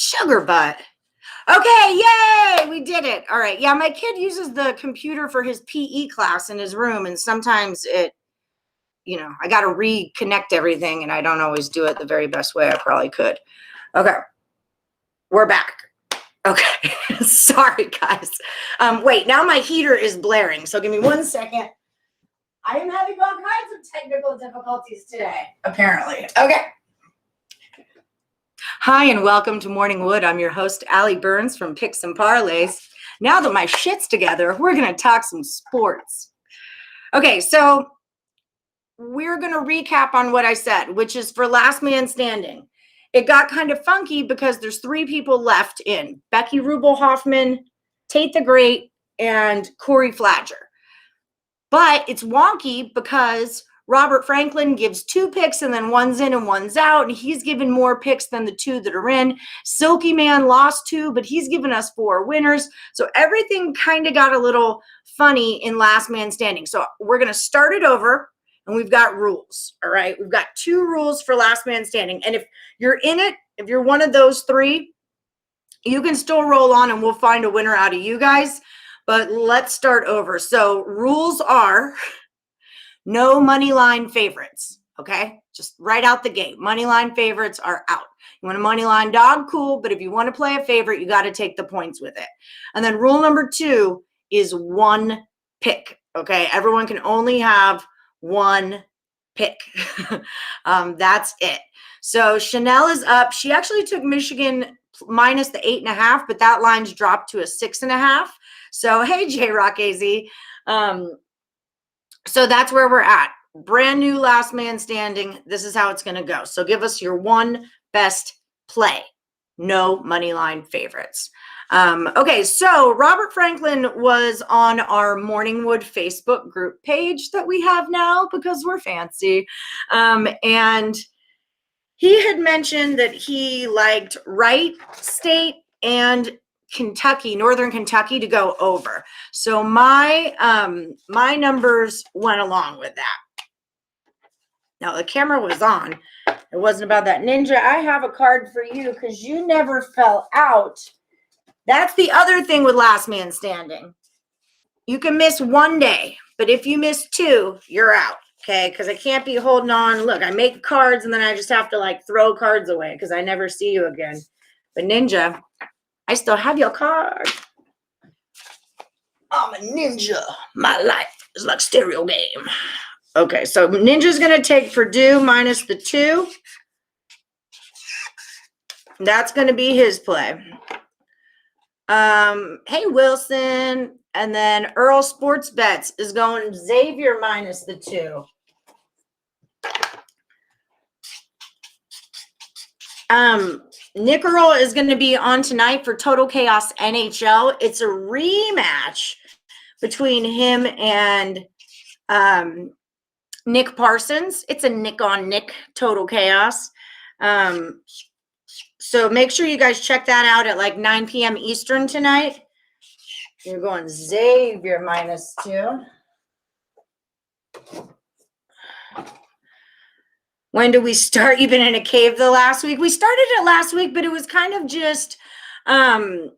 Sugar butt. Okay, yay, we did it. All right. Yeah, my kid uses the computer for his PE class in his room, and sometimes I got to reconnect everything, and I don't always do it the very best way I probably could. Okay, we're back. Okay, sorry, guys. Wait, now my heater is blaring, so give me 1 second. I am having all kinds of technical difficulties today, apparently. Okay. Hi, and welcome to Morning Wood. I'm your host, Allie Burns from Picks and Parlays. Now that my shit's together, we're going to talk some sports. Okay, so we're going to recap on what I said, which is for last man standing. It got kind of funky because there's 3 people left in. Becky Rubel-Hoffman, Tate the Great, and Corey Flagger. But it's wonky because Robert Franklin gives 2 picks and then one's in and one's out, and he's given more picks than the 2 that are in. Silky Man lost 2, but he's given us 4 winners. So everything kind of got a little funny in last man standing. So we're going to start it over, and we've got rules, all right? We've got 2 rules for last man standing. And if you're in it, if you're one of those 3, you can still roll on and we'll find a winner out of you guys. But let's start over. So rules are no money line favorites, okay? Just right out the gate. Money line favorites are out. You want a money line dog? Cool. But if you want to play a favorite, you got to take the points with it. And then rule number 2 is 1 pick, okay? Everyone can only have 1 pick. That's it. So Chanel is up. She actually took Michigan minus the 8.5, but that line's dropped to a 6.5. So, hey, J-Rock AZ. So that's where we're at. Brand new last man standing. This is how it's going to go. So give us your 1 best play. No money line favorites. Okay, so Robert Franklin was on our Morningwood Facebook group page that we have now because we're fancy. And he had mentioned that he liked Wright State and Kentucky, Northern Kentucky, to go over. So my numbers went along with that. Now the camera was on. It wasn't about that. Ninja, I have a card for you because you never fell out. That's the other thing with last man standing. You can miss 1 day, but if you miss 2, you're out. Okay, because I can't be holding on. Look, I make cards and then I just have to like throw cards away because I never see you again. But Ninja, I still have your card. I'm a ninja. My life is like stereo game. Okay, so Ninja's going to take Purdue minus the 2. That's going to be his play. Hey, Wilson. And then Earl Sports Bets is going Xavier minus the 2. Nick Earl is going to be on tonight for Total Chaos NHL. It's a rematch between him and Nick Parsons. It's a Nick on Nick Total Chaos. So make sure you guys check that out at like 9 p.m. Eastern tonight. You're going Xavier minus 2. When did we start? You've been in a cave the last week? We started it last week, but it was kind of just, we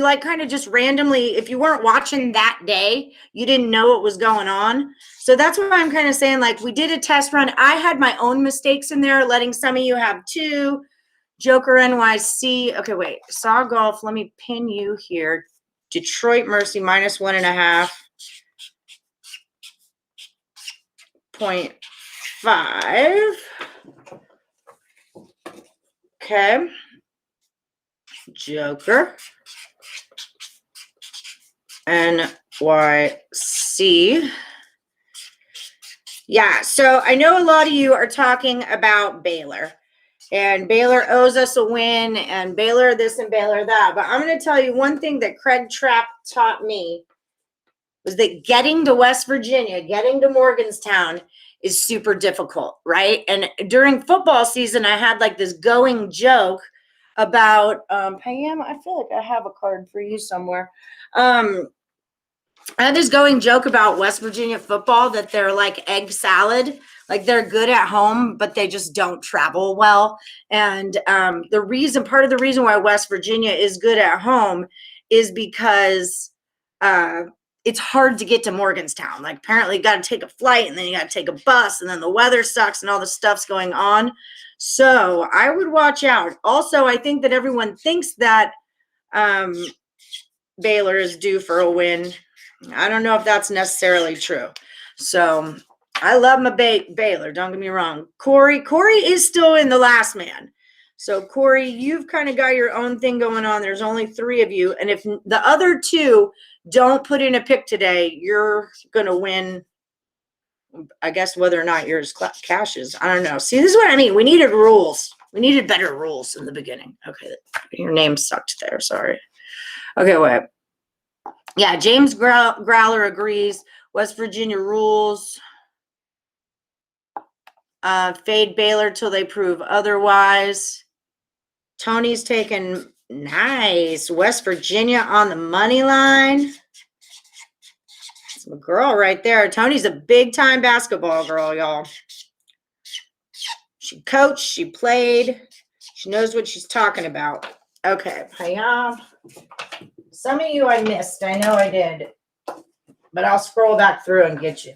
like kind of just randomly, if you weren't watching that day, you didn't know what was going on. So that's what I'm kind of saying. Like we did a test run. I had my own mistakes in there, letting some of you have 2. Joker NYC. Okay, wait. Saw Golf. Let me pin you here. Detroit Mercy minus 1.5. 0.5. Okay. Joker. NYC. Yeah, so I know a lot of you are talking about Baylor. And Baylor owes us a win, and Baylor this and Baylor that. But I'm going to tell you one thing that Craig Trapp taught me was that getting to West Virginia, getting to Morgantown is super difficult, right? And during football season, I had like this going joke about, Pam, I feel like I have a card for you somewhere. I had this going joke about West Virginia football that they're like egg salad. Like they're good at home, but they just don't travel well. And part of the reason why West Virginia is good at home is because it's hard to get to Morgantown. Like apparently you got to take a flight and then you got to take a bus and then the weather sucks and all the stuff's going on. So I would watch out. Also, I think that everyone thinks that Baylor is due for a win. I don't know if that's necessarily true. So I love my Baylor. Don't get me wrong. Corey is still in the last man. So Corey, you've kind of got your own thing going on. There's only 3 of you. And if the other 2 don't put in a pick today, you're going to win. I guess whether or not yours cashes. I don't know. See, this is what I mean. We needed rules. We needed better rules in the beginning. Okay. Your name sucked there. Sorry. Okay, wait. Yeah, James Growler agrees. West Virginia rules. Fade Baylor till they prove otherwise. Tony's taking nice. West Virginia on the money line. That's my girl right there. Tony's a big-time basketball girl, y'all. She coached. She played. She knows what she's talking about. Okay, y'all. Some of you I missed. I know I did. But I'll scroll back through and get you.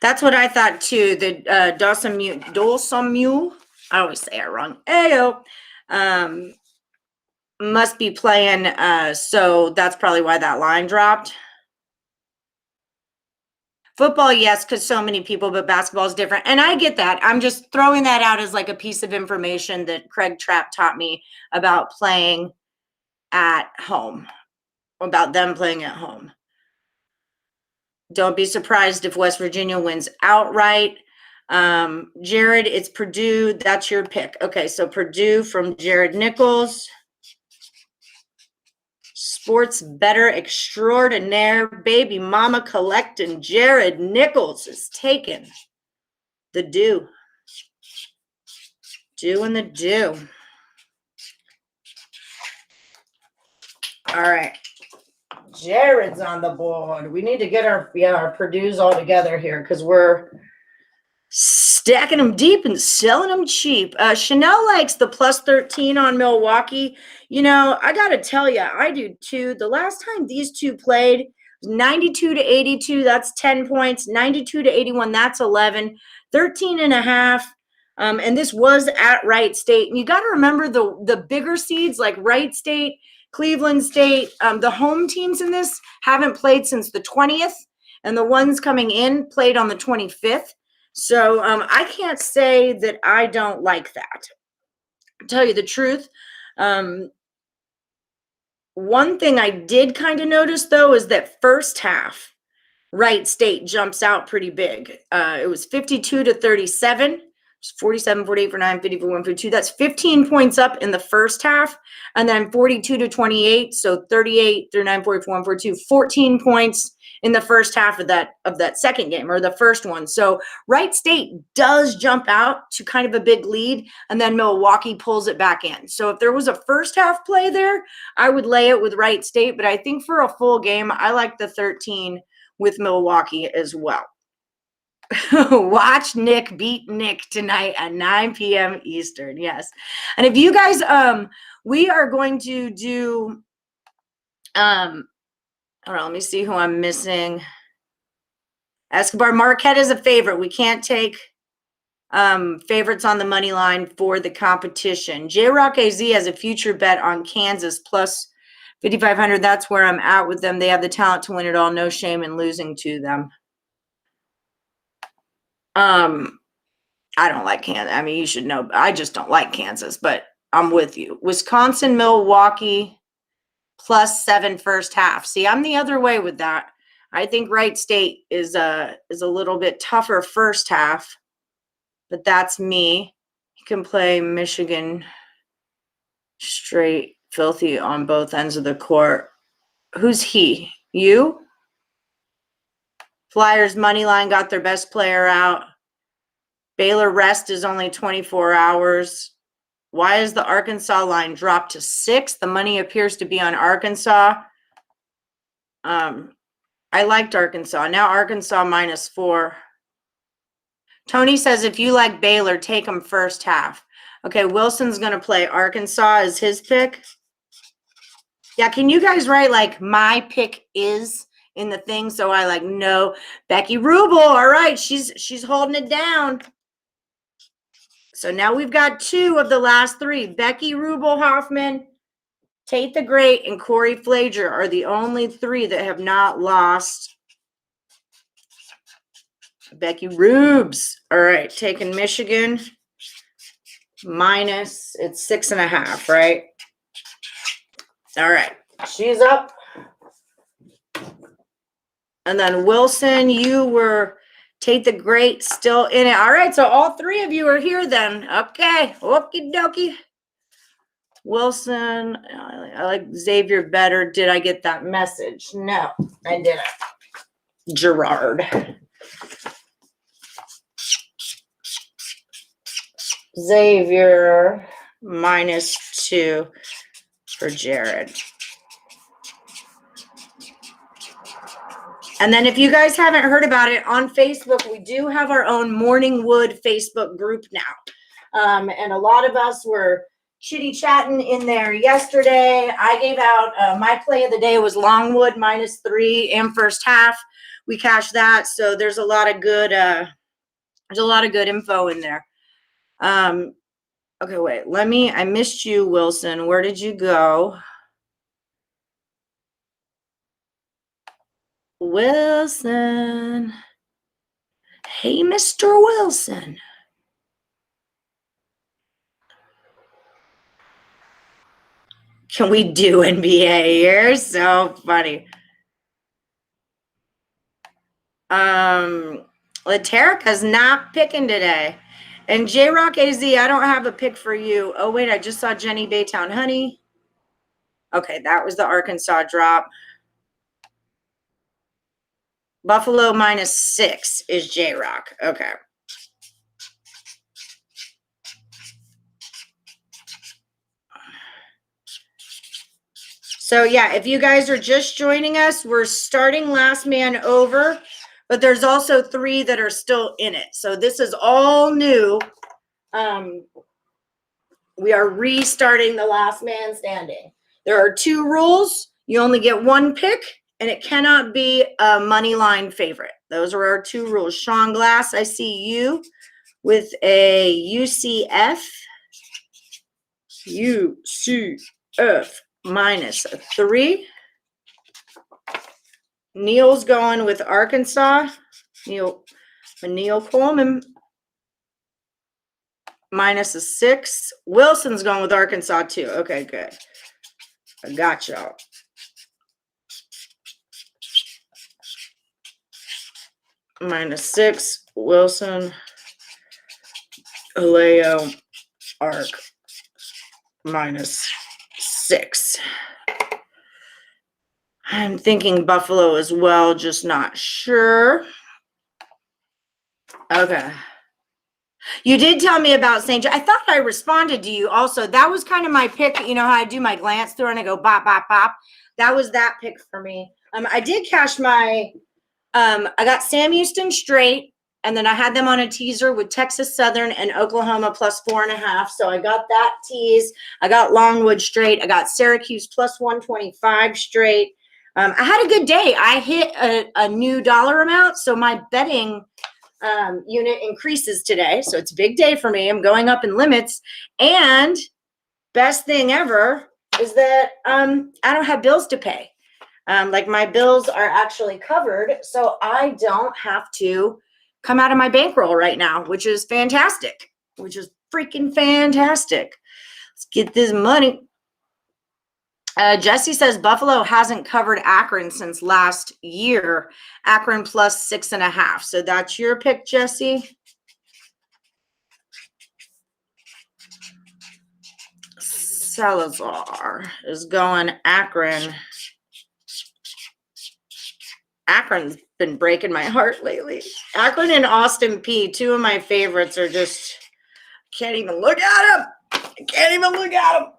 That's what I thought too. The Dulcimu, I always say it wrong. Ayo, must be playing. So that's probably why that line dropped. Football, yes, because so many people, but basketball is different. And I get that. I'm just throwing that out as like a piece of information that Craig Trapp taught me about playing at home, about them playing at home. Don't be surprised if West Virginia wins outright. Jared, it's Purdue. That's your pick. Okay, so Purdue from Jared Nichols. Sports better extraordinaire, baby mama collecting. Jared Nichols is taking the do. Doing the do. All right. Jared's on the board. We need to get our Purdue's all together here because we're stacking them deep and selling them cheap. Chanel likes the plus 13 on Milwaukee. You know, I got to tell you, I do too. The last time these 2 played, 92 to 82, that's 10 points. 92 to 81, that's 11. 13 and a half. And this was at Wright State. And you got to remember the bigger seeds like Wright State, Cleveland State, the home teams in this haven't played since the 20th. And the ones coming in played on the 25th. So I can't say that I don't like that. To tell you the truth, one thing I did kind of notice, though, is that first half, Wright State jumps out pretty big. It was 52 to 37. 47, 48 for 9, 50 for 1 for 2. That's 15 points up in the first half. And then 42 to 28. So 38, 39, 44, 1 for 2. 14 points in the first half of that second game, or the first one. So Wright State does jump out to kind of a big lead, and then Milwaukee pulls it back in. So if there was a first half play there, I would lay it with Wright State. But I think for a full game, I like the 13 with Milwaukee as well. Watch Nick beat Nick tonight at 9 p.m. Eastern. Yes. And if you guys, we are going to do, hold on, let me see who I'm missing. Escobar Marquette is a favorite. We can't take favorites on the money line for the competition. J-Rock AZ has a future bet on Kansas plus 5,500. That's where I'm at with them. They have the talent to win it all. No shame in losing to them. I don't like Kansas. I mean, you should know. I just don't like Kansas, but I'm with you. Wisconsin, Milwaukee, +7 first half. See, I'm the other way with that. I think Wright State is a little bit tougher first half, but that's me. You can play Michigan straight filthy on both ends of the court. Who's he? You? Flyers money line got their best player out. Baylor rest is only 24 hours. Why is the Arkansas line dropped to 6? The money appears to be on Arkansas. I I liked Arkansas. Now Arkansas -4. Tony says if you like Baylor, take them first half. Okay, Wilson's going to play Arkansas as his pick. Yeah, can you guys write like my pick is in the thing so I like know? Becky Rubel, all right, she's holding it down. So now we've got 2 of the last 3. Becky Rubel Hoffman, Tate the Great, and Corey Flager are the only 3 that have not lost. Becky Rubes. All right, taking Michigan minus, it's 6.5, right? All right, she's up. And then Wilson, you were Tate the Great still in it. All right, so all 3 of you are here then. Okay, okie dokie. Wilson, I like Xavier better. Did I get that message? No, I didn't. Gerard. Xavier -2 for Jared. And then if you guys haven't heard about it, on Facebook, we do have our own Morningwood Facebook group now. And a lot of us were chitty-chatting in there yesterday. I gave out, my play of the day was Longwood -3 and first half. We cashed that. So there's a lot of good, info in there. Okay, wait, I missed you, Wilson. Where did you go? Wilson. Hey, Mr. Wilson. Can we do NBA? You're so funny. Laterica's not picking today. And J-Rock AZ, I don't have a pick for you. Oh, wait, I just saw Jenny Baytown Honey. Okay, that was the Arkansas drop. Buffalo -6 is J-Rock. Okay. So, yeah, if you guys are just joining us, we're starting last man over, but there's also 3 that are still in it. So this is all new. We are restarting the last man standing. There are 2 rules. You only get 1 pick, and it cannot be a money line favorite. Those are our 2 rules. Sean Glass, I see you with a UCF. UCF -3. Neil's going with Arkansas. Neil Coleman -6. Wilson's going with Arkansas too. Okay, good. I got y'all. -6. Wilson. Aleo. Arc. -6. I'm thinking Buffalo as well, just not sure. Okay. You did tell me about St. John. I thought I responded to you also. That was kind of my pick. You know how I do my glance through and I go bop, bop, bop. That was that pick for me. I did cash my, I got Sam Houston straight, and then I had them on a teaser with Texas Southern and Oklahoma +4.5. So I got that tease. I got Longwood straight. I got Syracuse +125 straight. I had a good day. I hit a new dollar amount, so my betting unit increases today. So it's a big day for me. I'm going up in limits. And best thing ever is that I don't have bills to pay. Like my bills are actually covered, so I don't have to come out of my bankroll right now, which is fantastic, which is freaking fantastic. Let's get this money. Jesse says Buffalo hasn't covered Akron since last year. Akron +6.5. So that's your pick, Jesse. Salazar is going Akron. Akron's been breaking my heart lately. Akron and Austin P, 2 of my favorites, are just, can't even look at them. I can't even look at them.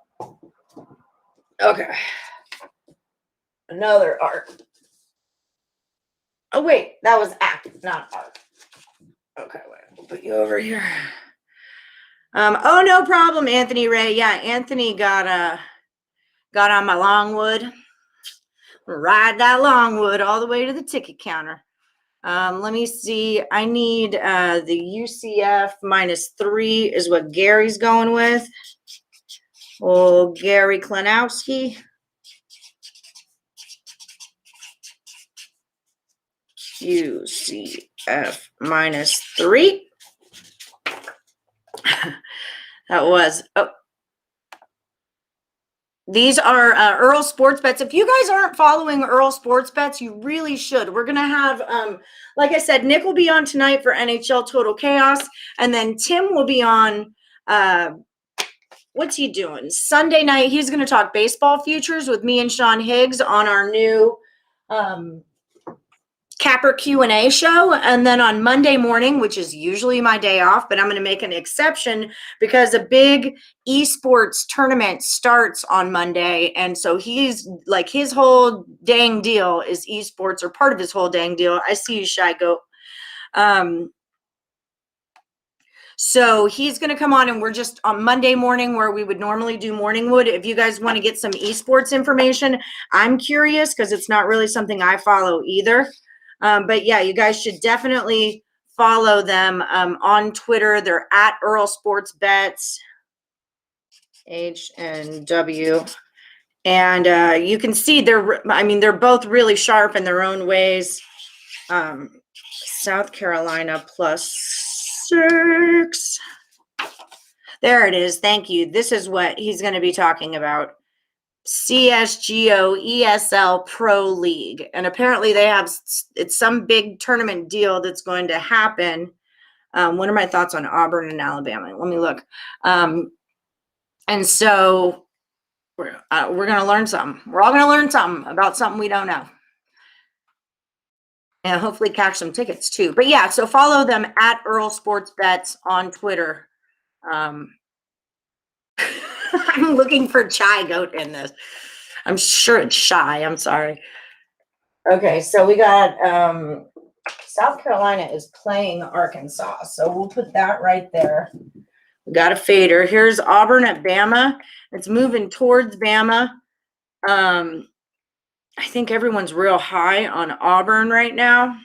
Okay. Another arc. Oh, wait, that was act, not art. Okay, wait, we'll put you over here. Oh, no problem, Anthony Ray. Yeah, Anthony got on my longwood. Ride that longwood all the way to the ticket counter. Let me see. I need the UCF -3 is what Gary's going with. Oh, Gary Klenowski. UCF -3. That was, oh, these are Earl Sports Bets. If you guys aren't following Earl Sports Bets, you really should. We're going to have, like I said, Nick will be on tonight for NHL Total Chaos. And then Tim will be on, what's he doing? Sunday night, he's going to talk baseball futures with me and Sean Higgs on our new Capper Q&A show. And then on Monday morning, which is usually my day off, but I'm going to make an exception because a big esports tournament starts on Monday. And so he's like, his whole dang deal is esports, or part of his whole dang deal. I see you, Shy Goat. So he's going to come on, and we're just on Monday morning where we would normally do Morningwood. If you guys want to get some esports information, I'm curious because it's not really something I follow either. But yeah, you guys should definitely follow them on Twitter. They're at Earl Sports Bets, HNW. And you can see they're both really sharp in their own ways. South Carolina +6. There it is. Thank you. This is what he's going to be talking about. CSGO ESL Pro League. And apparently it's some big tournament deal that's going to happen. What are my thoughts on Auburn and Alabama? Let me look. And so we're going to learn something. We're all going to learn something about something we don't know. And hopefully catch some tickets too. But yeah, so follow them at Earl Sports Bets on Twitter. I'm looking for Chai Goat in this. I'm sure it's Shy. I'm sorry. Okay, so we got South Carolina is playing Arkansas. So we'll put that right there. We got a fader. Here's Auburn at Bama. It's moving towards Bama. I think everyone's real high on Auburn right now.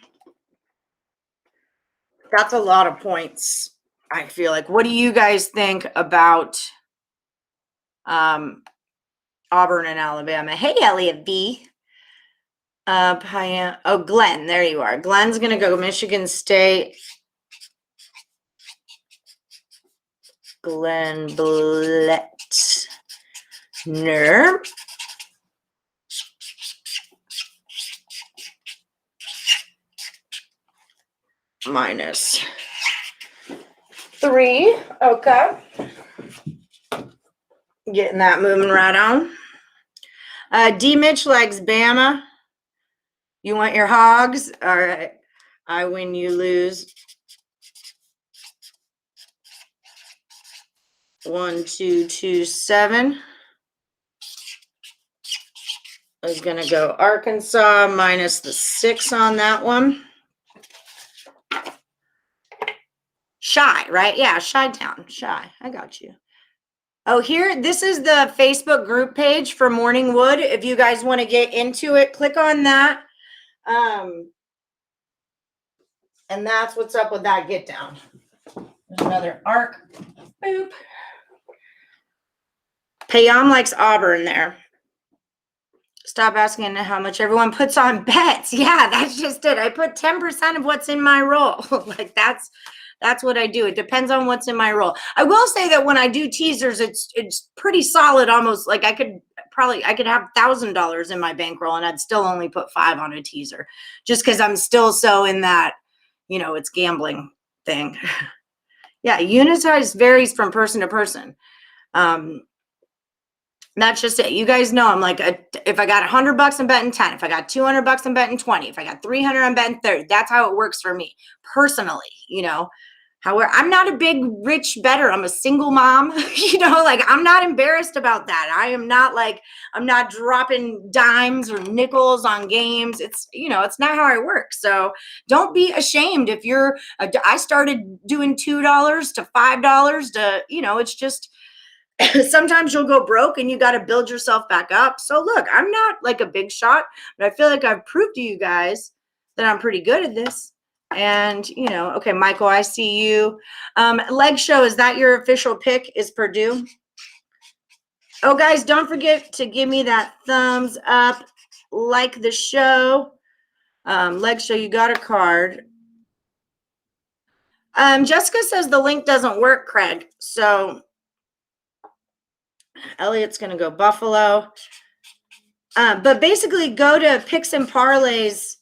That's a lot of points, I feel like. What do you guys think about Auburn and Alabama? Hey, Elliot B. Oh, Glenn, there you are. Glenn's going to go Michigan State. Glenn Blettner. -3. Okay. Getting that moving right on. D. Mitch likes Bama. You want your hogs? All right. I win, you lose. 1, 2, 2, 7. Is going to go Arkansas -6 on that one. Shy, right? Yeah, Chi-Town. Shy. I got you. Oh, this is the Facebook group page for Morningwood. If you guys want to get into it, click on that. And that's what's up with that get down. There's another arc. Boop. Payam likes Auburn there. Stop asking how much everyone puts on bets. Yeah, that's just it. I put 10% of what's in my roll. Like that's what I do. It depends on what's in my roll. I will say that when I do teasers, it's pretty solid. Almost like I could have $1,000 in my bankroll and I'd still only put 5 on a teaser, just because I'm still so in that, it's gambling thing. Yeah, unit size varies from person to person. That's just it. You guys know I'm like, if I got $100, I'm betting 10. If I got $200, I'm betting 20. If I got 300, I'm betting 30. That's how it works for me personally, However, I'm not a big rich bettor. I'm a single mom. Like I'm not embarrassed about that. I am not like, I'm not dropping dimes or nickels on games. It's not how I work. So don't be ashamed if I started doing $2 to $5 to, it's just, sometimes you'll go broke and you got to build yourself back up. So look, I'm not like a big shot, but I feel like I've proved to you guys that I'm pretty good at this. And, okay, Michael, I see you. Leg show, is that your official pick? Is Purdue? Oh, guys, don't forget to give me that thumbs up, like the show. Leg show, you got a card. Jessica says the link doesn't work, Craig. So Elliot's going to go Buffalo. But basically go to Picks and Parlays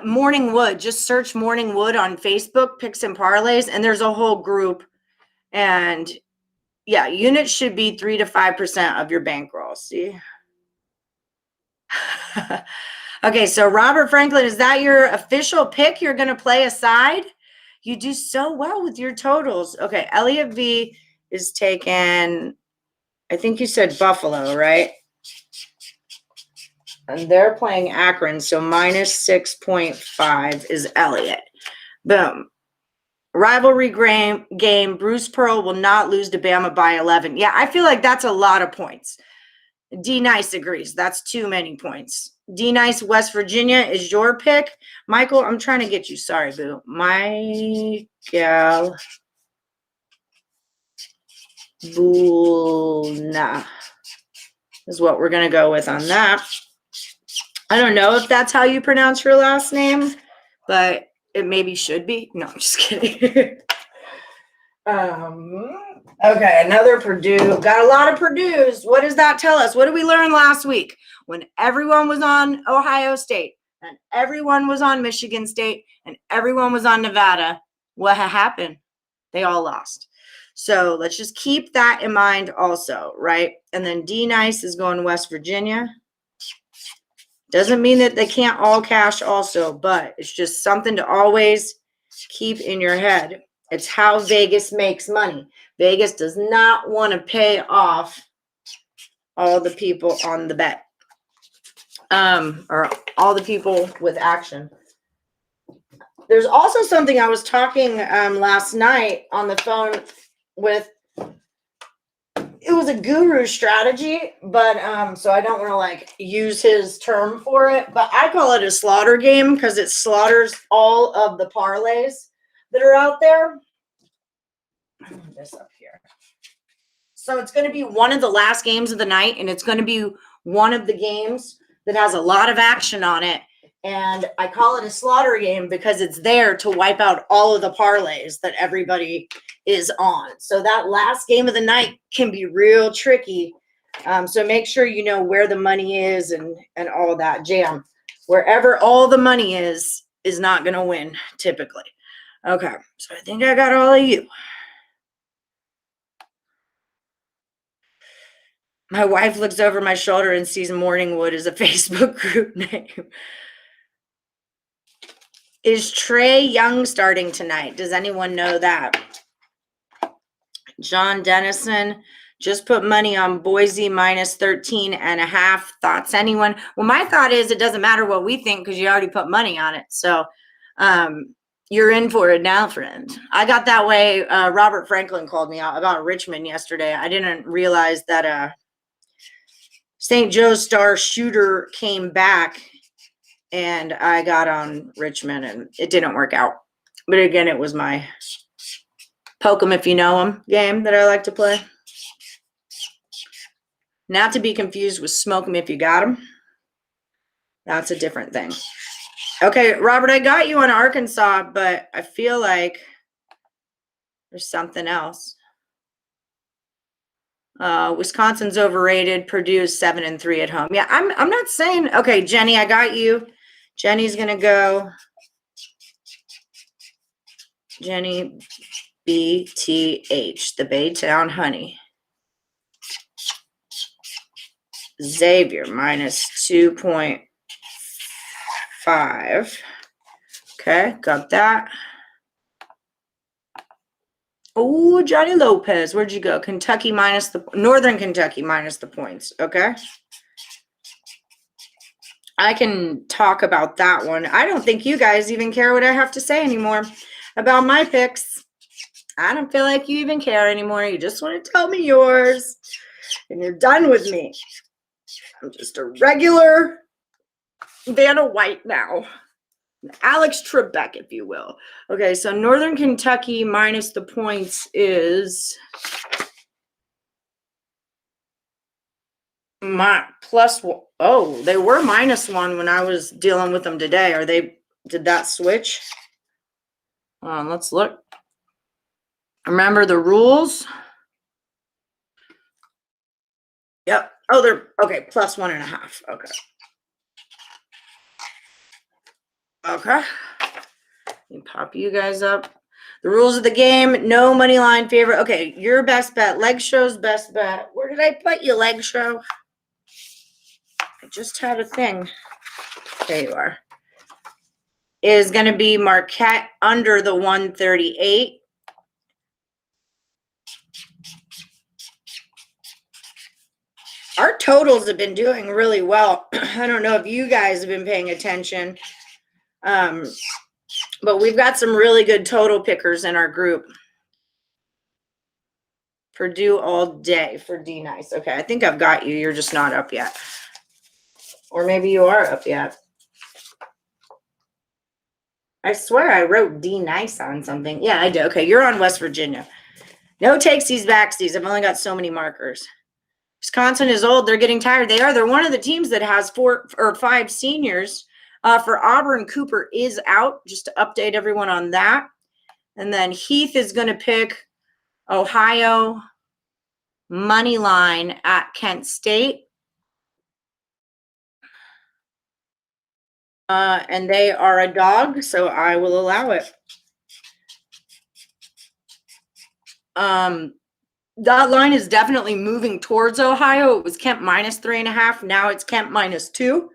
Morning Wood. Just search Morning Wood on Facebook, Picks and Parlays, and there's a whole group. And yeah, units should be 3 to 5% of your bankroll. See? Okay, so Robert Franklin, is that your official pick? You're going to play a side? You do so well with your totals. Okay, Elliot V is taking, I think you said Buffalo, right? And they're playing Akron, so minus 6.5 is Elliott. Boom. Rivalry game. Bruce Pearl will not lose to Bama by 11. Yeah, I feel like that's a lot of points. D Nice agrees. That's too many points. D Nice, West Virginia is your pick. Michael, I'm trying to get you. Sorry, boo. Michael Bulna is what we're going to go with on that. I don't know if that's how you pronounce your last name, but it maybe should be. No, I'm just kidding. Okay, another Purdue. Got a lot of Purdues. What does that tell us? What did we learn last week? When everyone was on Ohio State and everyone was on Michigan State and everyone was on Nevada, what happened? They all lost. So let's just keep that in mind also, right? And then D Nice is going West Virginia. Doesn't mean that they can't all cash also, but it's just something to always keep in your head. It's how Vegas makes money. Vegas does not want to pay off all the people on the bet, or all the people with action. There's also something I was talking last night on the phone with. It was a guru strategy, but so I don't want to like use his term for it, but I call it a slaughter game because it slaughters all of the parlays that are out there. I want this up here. So it's going to be one of the last games of the night, and it's going to be one of the games that has a lot of action on it. And I call it a slaughter game because it's there to wipe out all of the parlays that everybody is on. So that last game of the night can be real tricky. So make sure you know where the money is and all of that jam. Wherever all the money is not going to win typically. Okay, so I think I got all of you. My wife looks over my shoulder and sees Morningwood as a Facebook group name. Is Trey Young starting tonight? Does anyone know that? John Dennison just put money on Boise minus 13.5. Thoughts, anyone? Well, my thought is it doesn't matter what we think because you already put money on it. So you're in for it now, friend. I got that way. Robert Franklin called me out about Richmond yesterday. I didn't realize that St. Joe's star shooter came back, and I got on Richmond, and it didn't work out. But again, it was my poke 'em if you know 'em game that I like to play. Not to be confused with smoke 'em if you got 'em. That's a different thing. Okay, Robert, I got you on Arkansas, but I feel like there's something else. Wisconsin's overrated. Purdue's 7-3 at home. Yeah, I'm not saying. Okay, Jenny, I got you. Jenny's gonna go. Jenny BTH, the Baytown Honey. Xavier minus 2.5. Okay, got that. Oh, Johnny Lopez. Where'd you go? Kentucky minus the Northern Kentucky minus the points. Okay. I can talk about that one. I don't think you guys even care what I have to say anymore about my picks. I don't feel like you even care anymore. You just want to tell me yours, and you're done with me. I'm just a regular Vanna White now. Alex Trebek, if you will. Okay, so Northern Kentucky minus the points is my plus. Oh, they were -1 when I was dealing with them today. Did that switch? Let's look. Remember the rules? Yep. Oh, they're okay. +1.5. Okay. Okay. Let me pop you guys up. The rules of the game, no money line favorite. Okay, your best bet. Leg show's best bet. Where did I put you, leg show? I just had a thing. There you are. Is going to be Marquette under the 138. Our totals have been doing really well. I don't know if you guys have been paying attention. But we've got some really good total pickers in our group. Purdue all day for D nice. Okay, I think I've got you. You're just not up yet. Or maybe you are up yet. I swear I wrote D nice on something. Yeah, I did. Okay, you're on West Virginia. No takesies, backsies. I've only got so many markers. Wisconsin is old. They're getting tired. They are. They're one of the teams that has 4 or 5 seniors. For Auburn, Cooper is out, just to update everyone on that. And then Heath is going to pick Ohio money line at Kent State. And they are a dog, so I will allow it. That line is definitely moving towards Ohio. It was Kent -3.5. Now it's Kent -2.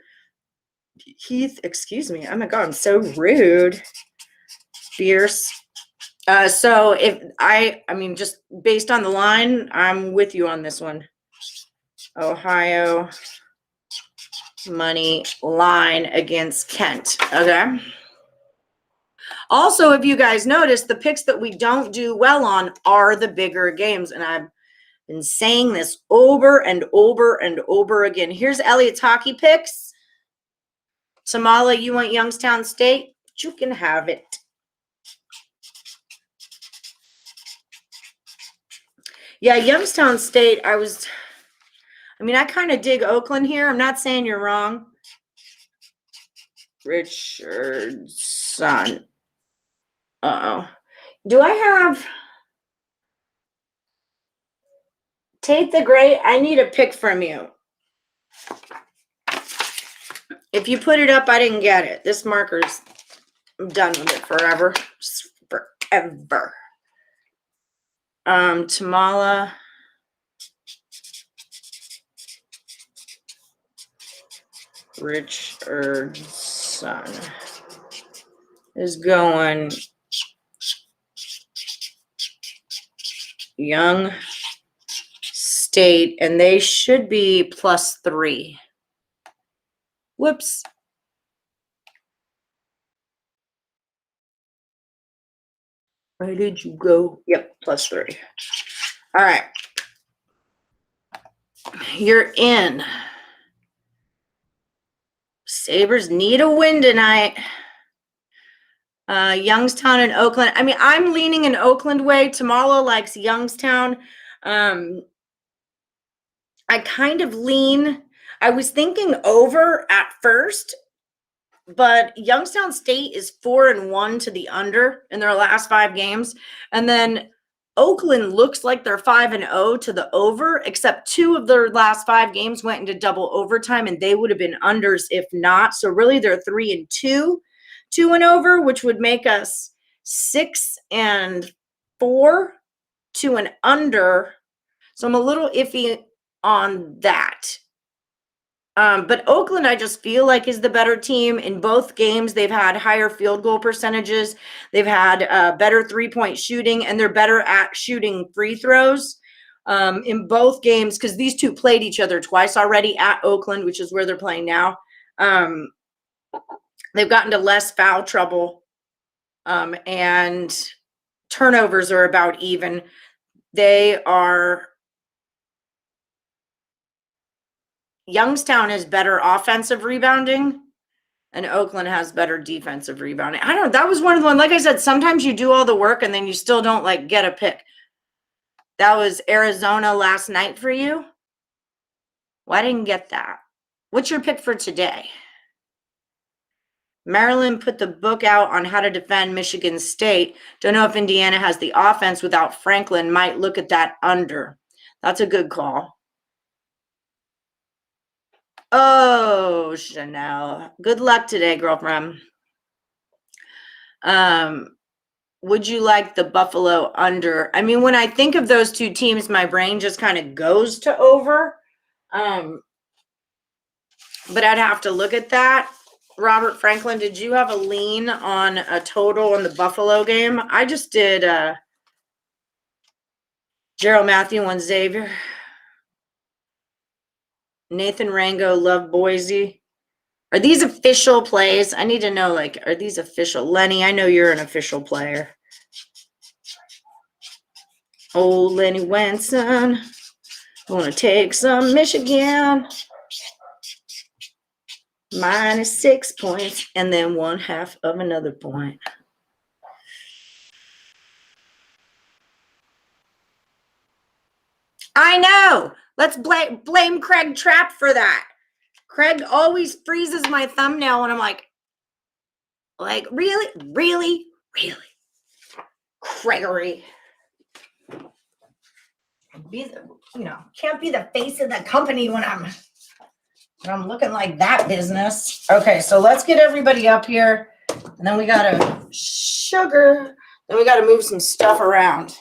Heath, excuse me. Oh my God, I'm so rude. Fierce. So if I mean, just based on the line, I'm with you on this one. Ohio money line against Kent. Okay. Also, if you guys notice, the picks that we don't do well on are the bigger games. And I've been saying this over and over and over again. Here's Elliot's hockey picks. Tamala, you want Youngstown State? You can have it. Yeah, Youngstown State, I kind of dig Oakland here. I'm not saying you're wrong. Richardson. Uh-oh. Do I have Tate the Great? I need a pick from you. If you put it up, I didn't get it. This marker's, I'm done with it forever. Just forever. Tamala. Richardson is going Young State, and they should be +3. Whoops. Where did you go? Yep, +3. All right. You're in. Sabres need a win tonight. Youngstown and Oakland. I mean, I'm leaning in Oakland way. Tamala likes Youngstown. I kind of lean. I was thinking over at first, but Youngstown State is 4-1 to the under in their last 5 games. And then Oakland looks like they're 5-0 to the over, except 2 of their last 5 games went into double overtime, and they would have been unders if not. So really they're 3-2 to an over, which would make us 6-4 to an under. So I'm a little iffy on that. But Oakland, I just feel like is the better team. In both games, they've had higher field goal percentages. They've had better 3-point shooting, and they're better at shooting free throws in both games because these two played each other twice already at Oakland, which is where they're playing now. They've gotten to less foul trouble, and turnovers are about even. Youngstown is better offensive rebounding, and Oakland has better defensive rebounding. I don't know. That was one of the ones, like I said, sometimes you do all the work and then you still don't like get a pick. That was Arizona last night for you. Well, I didn't get that. What's your pick for today? Maryland put the book out on how to defend Michigan State. Don't know if Indiana has the offense without Franklin. Might look at that under. That's a good call. Oh, Chanel. Good luck today, girlfriend. Would you like the Buffalo under? I mean, when I think of those two teams, my brain just kind of goes to over. But I'd have to look at that. Robert Franklin, did you have a lean on a total in the Buffalo game? I just did Gerald Matthew on Xavier. Nathan Rango, love Boise. Are these official plays? I need to know, like, are these official? Lenny, I know you're an official player. Oh, Lenny Wenson. Want to take some Michigan. -6 points and then 1/2 of another point. I know. Let's blame Craig Trapp for that. Craig always freezes my thumbnail when I'm like, really? Gregory. Can't be the face of the company when I'm looking like that business. Okay, so let's get everybody up here. And then we got to sugar. Then we got to move some stuff around.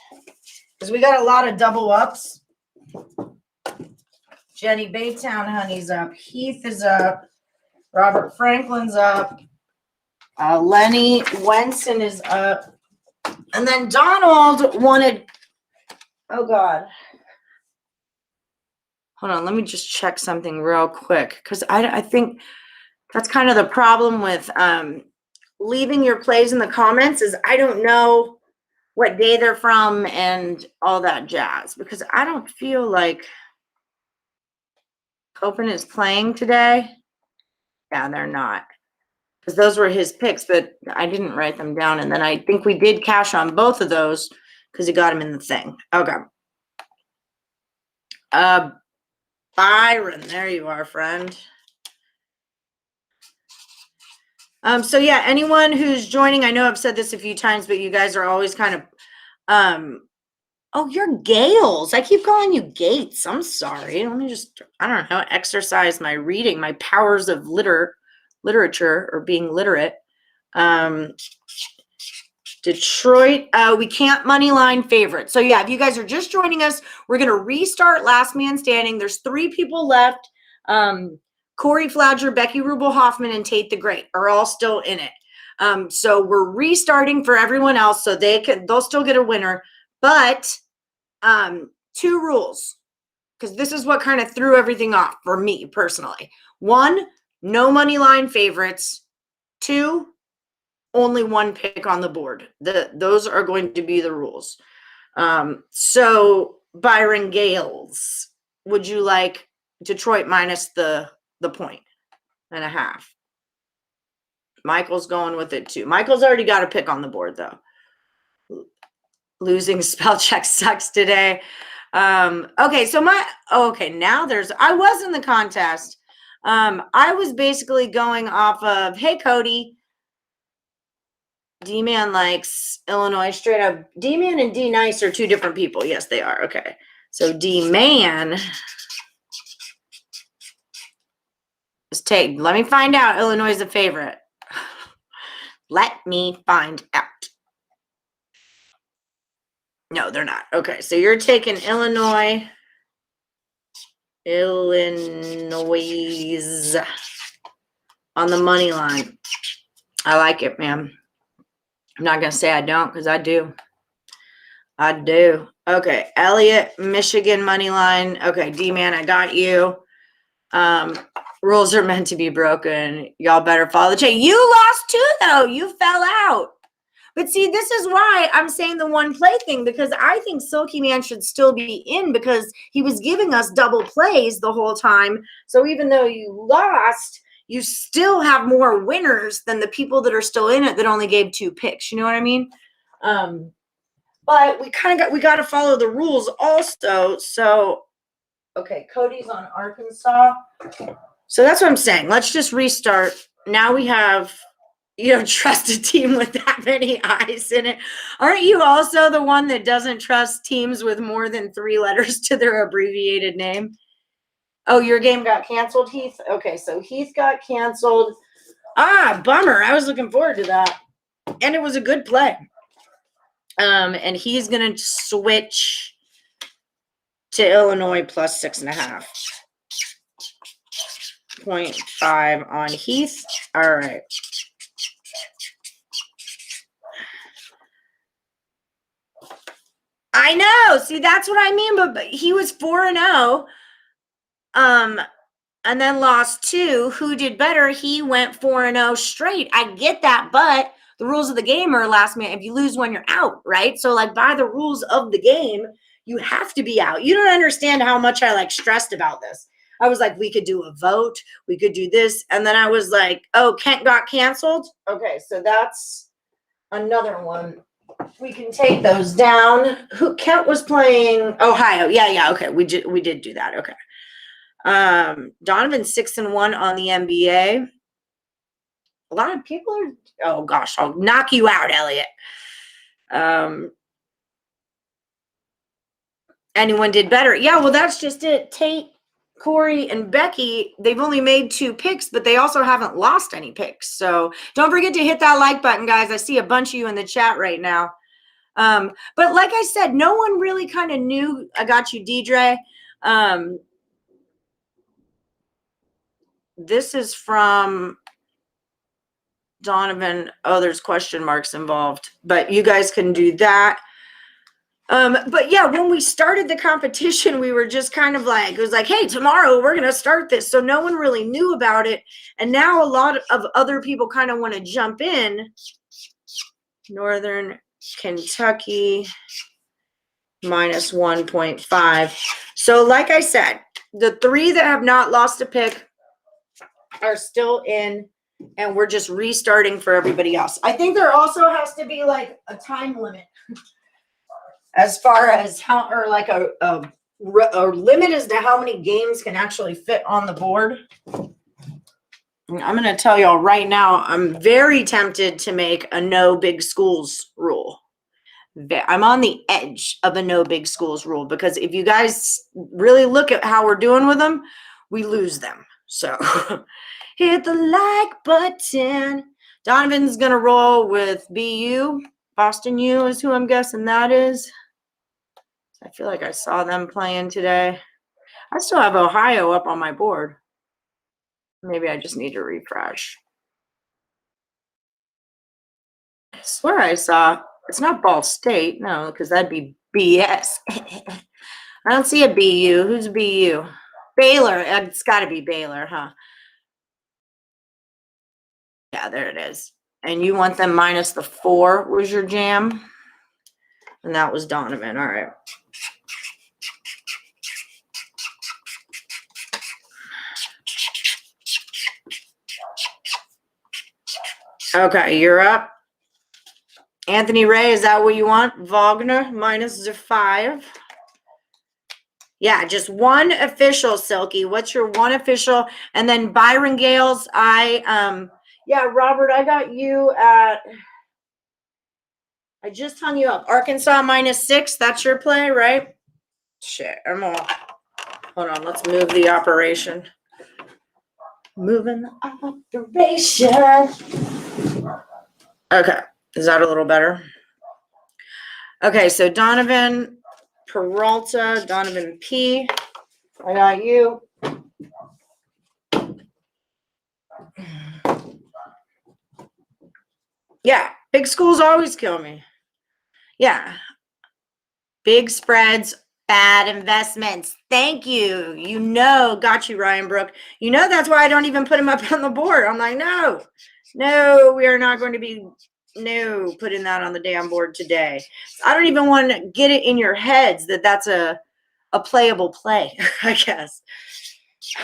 Because we got a lot of double ups. Jenny Baytown Honey's up. Heath is up. Robert Franklin's up. Lenny Wenson is up. And then Donald wanted, oh God. Hold on, let me just check something real quick. Because I think that's kind of the problem with leaving your plays in the comments is I don't know what day they're from and all that jazz. Because I don't feel like Copen is playing today. Yeah, they're not. Because those were his picks, but I didn't write them down. And then I think we did cash on both of those because he got them in the thing. Okay. Byron, there you are, friend. So yeah, anyone who's joining, I know I've said this a few times, but you guys are always kind of, oh, you're Gales. I keep calling you Gates. I'm sorry. Let me just, I don't know, exercise my reading, my powers of literature or being literate. Detroit, we can't money line favorite. So yeah, if you guys are just joining us, we're going to restart last man standing. There's 3 people left. Corey Flagler, Becky Rubel-Hoffman, and Tate the Great are all still in it. So we're restarting for everyone else so they'll still get a winner. But 2 rules, because this is what kind of threw everything off for me personally. 1, no money line favorites. 2, only 1 pick on the board. Those are going to be the rules. So Byron Gales, would you like Detroit minus the 1.5? Michael's going with it too. Michael's already got a pick on the board though. Losing spell check sucks today. Okay, so now I was in the contest. I was basically going off of, hey Cody, D-Man likes Illinois straight up. D-Man and D-Nice are 2 different people. Yes, they are. Okay. So D-Man is taken. Let me find out. Illinois is a favorite. Let me find out. No, they're not. Okay. So you're taking Illinois Illinois on the money line. I like it, man. I'm not going to say I don't because I do. I do. Okay, Elliott, Michigan money line. Okay, D-Man, I got you. Rules are meant to be broken. Y'all better follow the chain. You lost too, though. You fell out. But see, this is why I'm saying the one play thing, because I think Silky Man should still be in because he was giving us double plays the whole time. So even though you lost, you still have more winners than the people that are still in it that only gave 2 picks. You know what I mean? But we got to follow the rules also. So, okay, Cody's on Arkansas. So that's what I'm saying. Let's just restart. Now we have, you don't trust a team with that many eyes in it. Aren't you also the one that doesn't trust teams with more than 3 letters to their abbreviated name? Oh, your game got canceled, Heath? Okay, so Heath got canceled. Ah, bummer. I was looking forward to that. And it was a good play. And he's going to switch to Illinois plus 6.5. 0.5 on Heath. All right. I know. See, that's what I mean. But he was 4-0. And then lost 2. Who did better? He went 4-0 straight. I get that, but the rules of the game are last minute. If you lose one, you're out, right? So, like, by the rules of the game, you have to be out. You don't understand how much I, like, stressed about this. I was like, we could do a vote. We could do this. And then I was like, oh, Kent got canceled? Okay, so that's another one. We can take those down. Kent was playing Ohio. Yeah. Okay, we did do that. Okay. Donovan 6-1 on the NBA. A lot of people are, oh gosh, I'll knock you out, Elliot. Anyone did better? Yeah, well, that's just it. Tate, Corey, and Becky, they've only made 2 picks, but they also haven't lost any picks. So don't forget to hit that like button, guys. I see a bunch of you in the chat right now. But like I said, no one really kind of knew. I got you, Deidre. This is from Donovan. Oh, there's question marks involved, but you guys can do that. But yeah, when we started the competition, we were just kind of like, it was like, hey, tomorrow we're going to start this. So no one really knew about it. And now a lot of other people kind of want to jump in. Northern Kentucky minus 1.5. So like I said, the 3 that have not lost a pick are still in, and we're just restarting for everybody else. I think there also has to be like a time limit as far as how, or like a limit as to how many games can actually fit on the board. I'm going to tell y'all right now, I'm very tempted to make a no big schools rule. I'm on the edge of a no big schools rule because if you guys really look at how we're doing with them, we lose them. So hit the like button. Donovan's going to roll with BU. Boston U is who I'm guessing that is. I feel like I saw them playing today. I still have Ohio up on my board. Maybe I just need to refresh. I swear I saw, it's not Ball State, no, because that'd be BS. I don't see a BU. Who's BU? Baylor. It's got to be Baylor, huh? Yeah, there it is. And you want them minus the 4 was your jam? And that was Donovan. All right. Okay, you're up. Anthony Ray, is that what you want? Wagner minus the 5. Yeah, just one official, Silky. What's your one official? And then Byron Gales, yeah, Robert, I got you at, I just hung you up. Arkansas minus 6, that's your play, right? Shit, I'm all, hold on, let's move the operation. Moving the operation. Okay, is that a little better? Okay, so Donovan Peralta, Donovan P. I got you. Yeah, big schools always kill me. Yeah. Big spreads, bad investments. Thank you. Got you, Ryan Brook. That's why I don't even put him up on the board. I'm like, no, we are not going to be putting that on the damn board today. I don't even want to get it in your heads that that's a playable play, I guess.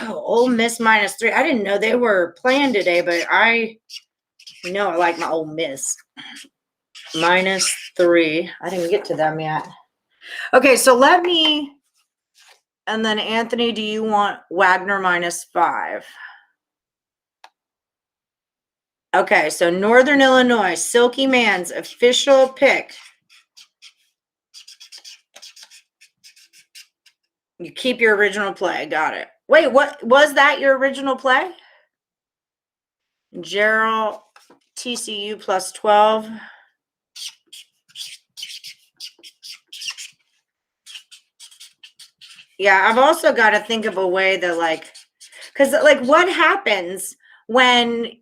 Oh, Ole Miss -3. I didn't know they were playing today, but I like my Ole Miss. -3. I didn't get to them yet. Okay, so and then Anthony, do you want Wagner -5? Okay, so Northern Illinois, Silky Man's official pick. You keep your original play. Got it. Wait, what was that your original play? Gerald, TCU +12. Yeah, I've also got to think of a way that because what happens when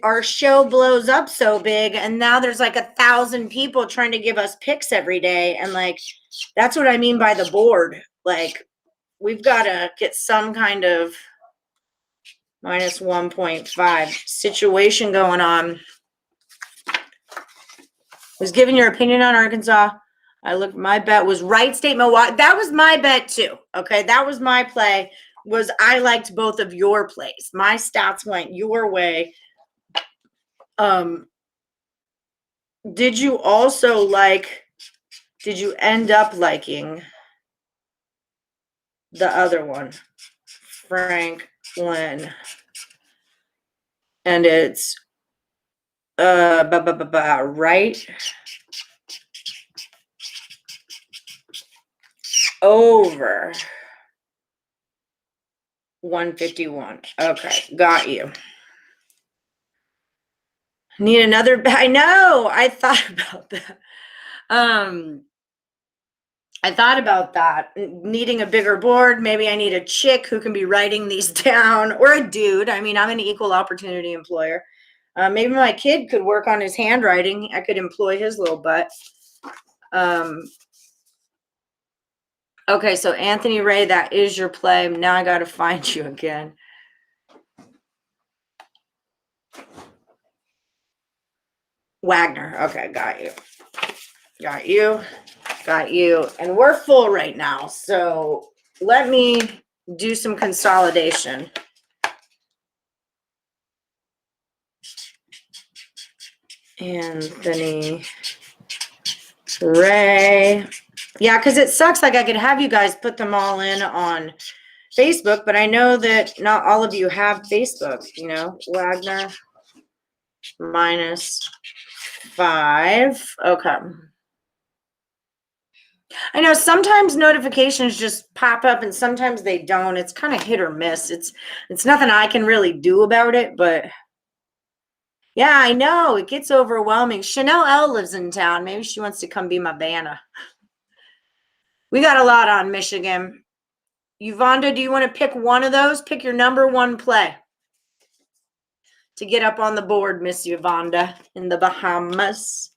our show blows up so big and now there's 1,000 people trying to give us picks every day, and that's what I mean by the board. We've got to get some kind of -1.5 situation going on. Was giving your opinion on Arkansas. My bet was Wright State, Milwaukee. That was my bet too. Okay, that was my play. I liked both of your plays. My stats went your way. Did you end up liking the other one, Franklin? And it's right over 151. Okay, got you. Need another. I know. I thought about that. I thought about that. Needing a bigger board. Maybe I need a chick who can be writing these down, or a dude. I mean, I'm an equal opportunity employer. Maybe my kid could work on his handwriting. I could employ his little butt. Okay, so Anthony Ray, that is your play. Now I got to find you again. Wagner. Okay, got you. And we're full right now. So let me do some consolidation. Anthony Ray. Yeah, because it sucks. I could have you guys put them all in on Facebook, but I know that not all of you have Facebook. Wagner -5. Okay. I know sometimes notifications just pop up and sometimes they don't. It's kind of hit or miss. It's nothing I can really do about it, but yeah, I know it gets overwhelming. Chanel L lives in town. Maybe she wants to come be my Vanna. We got a lot on Michigan. Yvonda, do you want to pick one of those? Pick your number one play to get up on the board, Miss Yvonda in the Bahamas.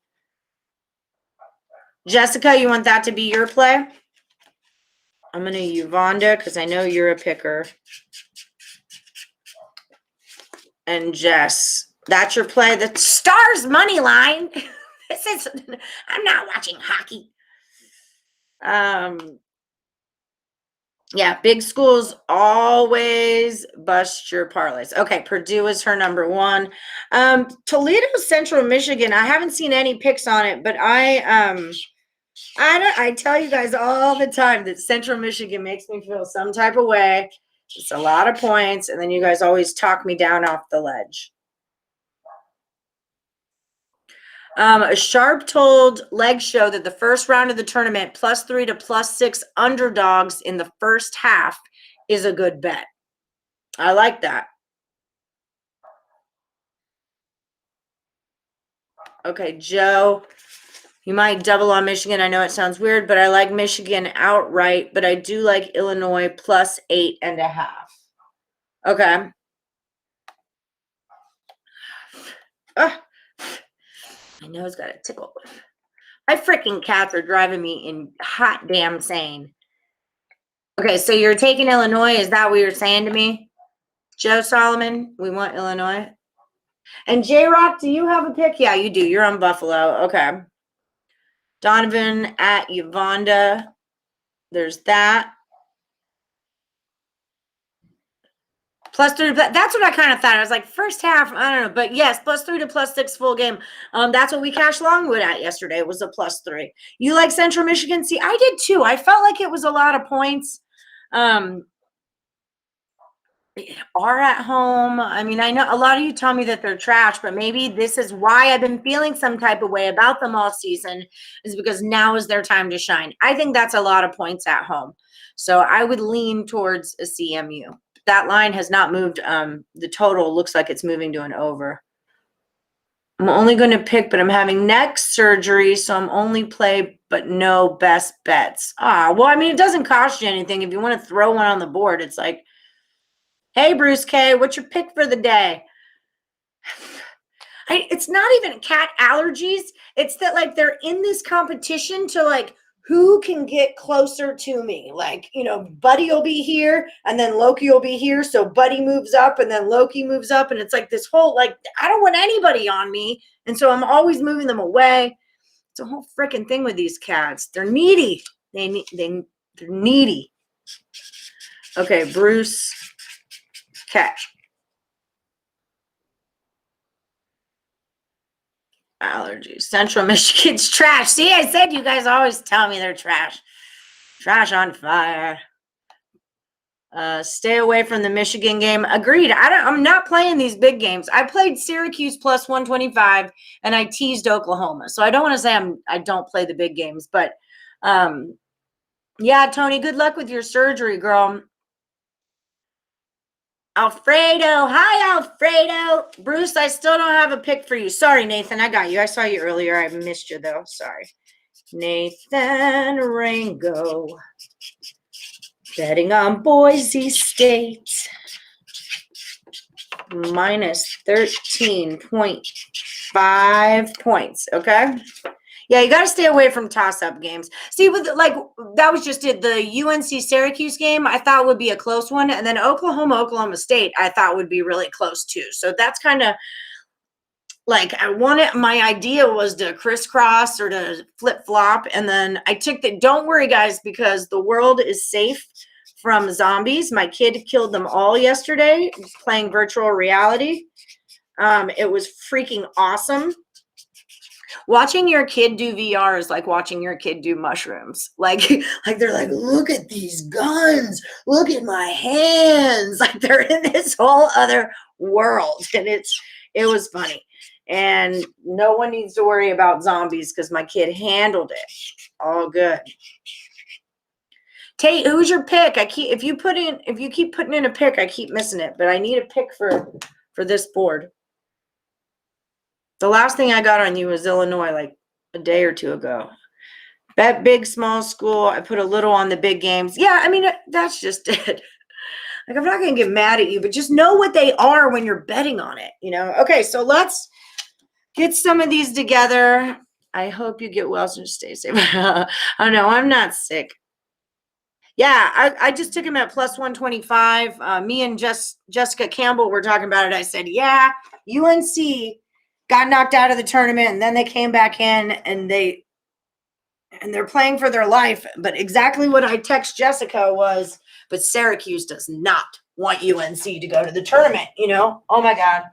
Jessica, you want that to be your play? I'm going to Yvonda because I know you're a picker. And Jess, that's your play. The Stars money line. I'm not watching hockey. Yeah, big schools always bust your parlays. Okay, Purdue is her number one. Toledo, Central Michigan. I haven't seen any picks on it, but I tell you guys all the time that Central Michigan makes me feel some type of way. It's a lot of points, and then you guys always talk me down off the ledge. A sharp told leg show that the first round of the tournament, +3 to +6 underdogs in the first half is a good bet. I like that. Okay, Joe. You might double on Michigan. I know it sounds weird, but I like Michigan outright, but I do like Illinois plus 8.5. Okay. My nose got a tickle. My freaking cats are driving me in hot damn insane. Okay, so you're taking Illinois. Is that what you're saying to me? Joe Solomon, we want Illinois. And J-Rock, do you have a pick? Yeah, you do. You're on Buffalo. Okay. Donovan at Yvonda. There's that. +3. That's what I kind of thought. I was like, first half, I don't know. But yes, +3 to +6 full game. That's what we cashed Longwood at yesterday. It was a +3. You like Central Michigan? See, I did too. I felt like it was a lot of points. Are at home. I mean, I know a lot of you tell me that they're trash, but maybe this is why I've been feeling some type of way about them all season, is because now is their time to shine. I think that's a lot of points at home. So I would lean towards a CMU. That line has not moved. The total looks like it's moving to an over. I'm only going to pick, but I'm having neck surgery, so I'm only play, but no best bets. Well, I mean, it doesn't cost you anything. If you want to throw one on the board, it's like, hey, Bruce K., what's your pick for the day? It's not even cat allergies. It's that, like, they're in this competition to, like, who can get closer to me? Like, Buddy will be here, and then Loki will be here. So Buddy moves up, and then Loki moves up. And it's like this whole, like, I don't want anybody on me. And so I'm always moving them away. It's a whole freaking thing with these cats. They're needy. They're needy. Okay, Bruce, catch. Allergies. Central Michigan's trash. See, I said you guys always tell me they're trash. Trash on fire. Stay away from the Michigan game. Agreed. I'm not playing these big games. I played Syracuse plus 125 and I teased Oklahoma. So I don't want to say I don't play the big games, but yeah, Tony, good luck with your surgery, girl. Alfredo. Hi, Alfredo. Bruce, I still don't have a pick for you. Sorry, Nathan. I got you. I saw you earlier. I missed you, though. Sorry. Nathan Rango. Betting on Boise State. Minus 13.5 points. Okay. Yeah, you got to stay away from toss-up games. See, that was just it. The UNC Syracuse game I thought would be a close one, and then Oklahoma State I thought would be really close too. So that's kind of like my idea was to crisscross or to flip-flop, and then I took the. Don't worry, guys, because the world is safe from zombies. My kid killed them all yesterday playing virtual reality. It was freaking awesome. Watching your kid do VR is like watching your kid do mushrooms. Like they're like, look at these guns. Look at my hands. Like they're in this whole other world. And it was funny. And no one needs to worry about zombies because my kid handled it. All good. Tate, who's your pick? If you keep putting in a pick, I keep missing it. But I need a pick for this board. The last thing I got on you was Illinois like a day or two ago. Bet big, small school. I put a little on the big games. Yeah, I mean, that's just it. Like, I'm not going to get mad at you, but just know what they are when you're betting on it, Okay, so let's get some of these together. I hope you get well, so just stay safe. Oh, no, I'm not sick. Yeah, I just took him at plus 125. Me and Jessica Campbell were talking about it. I said, yeah, UNC got knocked out of the tournament, and then they came back in, and they're playing for their life. But exactly what I text Jessica was, but Syracuse does not want UNC to go to the tournament, Oh my God.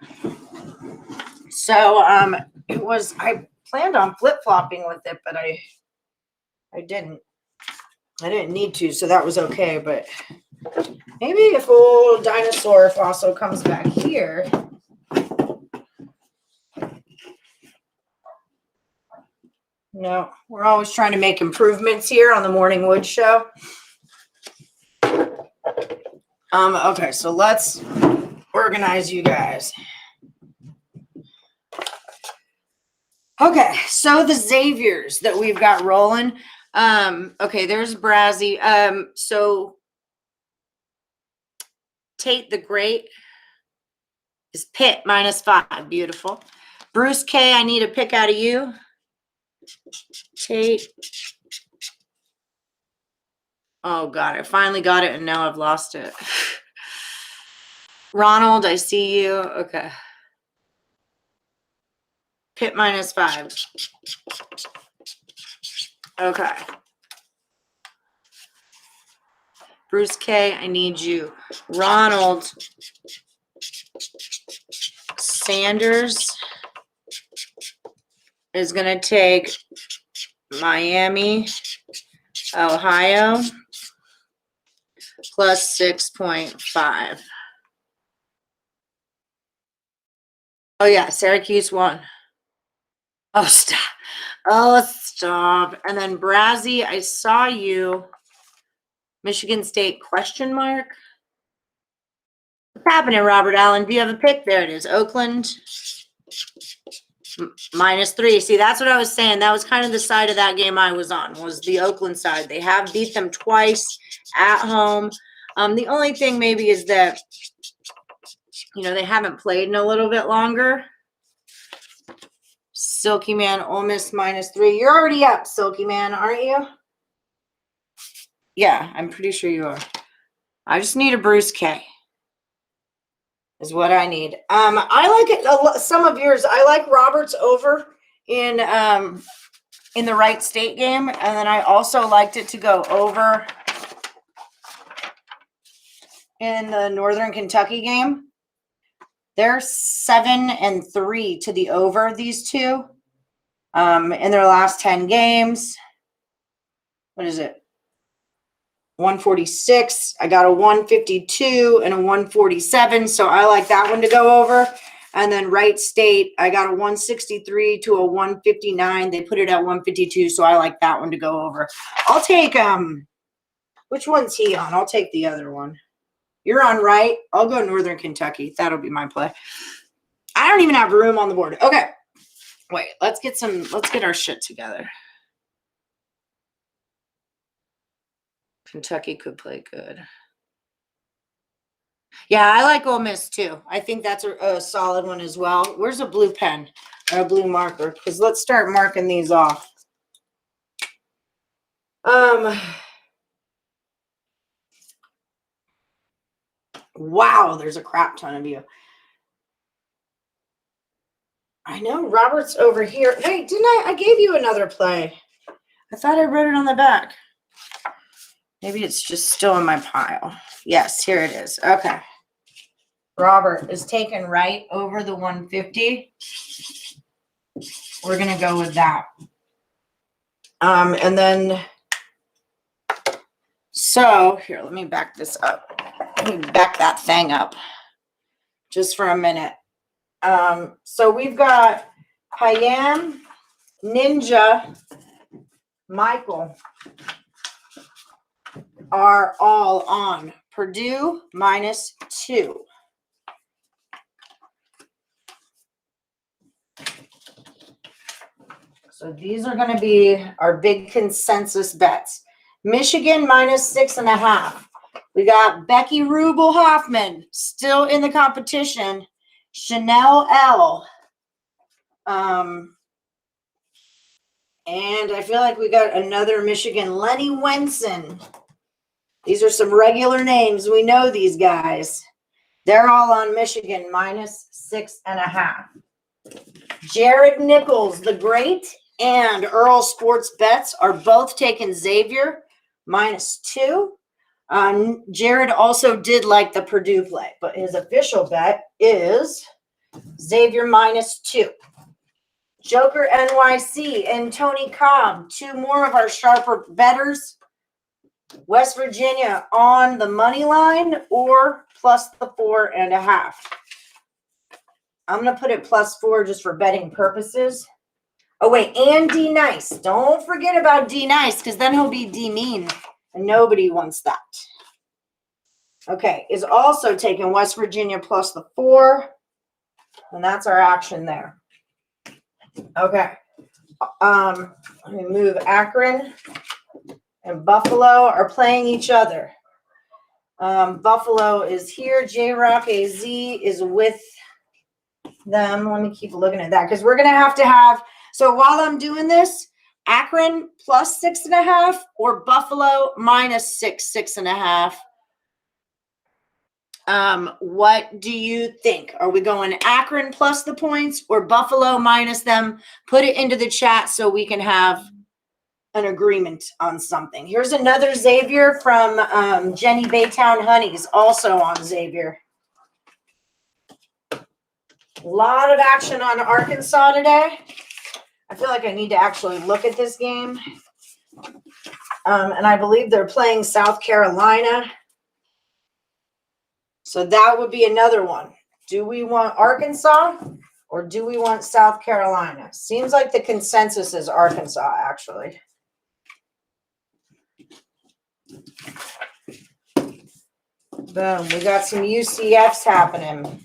So I planned on flip-flopping with it, but I didn't. I didn't need to, so that was okay. But maybe if old Dinosaur Fossil comes back here. No, we're always trying to make improvements here on the Morning Wood Show. Okay, so let's organize you guys. Okay, so the Xaviers that we've got rolling. Okay, there's Brazzy. So Tate the Great is Pitt -5. Beautiful. Bruce K, I need a pick out of you. Tate. Oh, God, I finally got it, and now I've lost it. Ronald, I see you. Okay. Pitt -5. Okay. Bruce K, I need you. Ronald Sanders is going to take Miami, Ohio, plus 6.5. Oh, yeah, Syracuse won. Oh, stop. Oh, stop. And then Brazzy, I saw you. Michigan State question mark. What's happening, Robert Allen? Do you have a pick? There it is. Oakland -3. See, that's what I was saying. That was kind of the side of that game I was on, was the Oakland side. They have beat them twice at home. The only thing maybe is that, you know, they haven't played in a little bit longer. Silky Man, Ole Miss -3. You're already up, Silky Man, aren't you? Yeah, I'm pretty sure you are. I just need a Bruce K. Is what I need. I like it. Some of yours. I like Roberts over in the Wright State game, and then I also liked it to go over in the Northern Kentucky game. They're 7-3 to the over, these two, in their last 10 games. What is it? 146. I got a 152 and a 147, so I like that one to go over. And then Wright State, I got a 163 to a 159. They put it at 152, so I like that one to go over. I'll take which one's he on? I'll take the other one. You're on Wright. I'll go Northern Kentucky. That'll be my play. I don't even have room on the board. Okay. Wait, let's get our shit together. Kentucky could play good. Yeah, I like Ole Miss too. I think that's a solid one as well. Where's a blue pen or a blue marker? Because let's start marking these off. Wow, there's a crap ton of you. I know Robert's over here. Wait, didn't I gave you another play? I thought I wrote it on the back. Maybe it's just still in my pile. Yes, here it is. Okay. Robert is taken right over the 150. We're going to go with that. And then, so here, let me back this up. Let me back that thing up just for a minute. So we've got Hayam, Ninja, Michael are all on Purdue -2. So these are going to be our big consensus bets. Michigan -6.5. We got Becky Rubel-Hoffman still in the competition. Chanel L. And I feel like we got another Michigan. Lenny Wenson. These are some regular names. We know these guys. They're all on Michigan -6.5. Jared Nichols, the Great, and Earl Sports Bets are both taking Xavier -2. Jared also did like the Purdue play, but his official bet is Xavier -2. Joker NYC and Tony Cobb, two more of our sharper bettors. West Virginia on the money line or plus the 4.5. I'm going to put it +4 just for betting purposes. Oh, wait, and D Nice. Don't forget about D Nice, because then he'll be D Mean, and nobody wants that. Okay, is also taking West Virginia plus the 4, and that's our action there. Okay, Let me move. Akron and Buffalo are playing each other. Buffalo is here. J-Rock AZ is with them. Let me keep looking at that because we're going to have, so while I'm doing this, Akron plus 6.5 or Buffalo minus 6.5. What do you think? Are we going Akron plus the points or Buffalo minus them? Put it into the chat so we can have an agreement on something. Here's another Xavier from Jenny Baytown Honeys, also on Xavier. A lot of action on Arkansas today. I feel like I need to actually look at this game. And I believe they're playing South Carolina. So that would be another one. Do we want Arkansas or do we want South Carolina? Seems like the consensus is Arkansas, actually. Boom. We got some UCFs happening.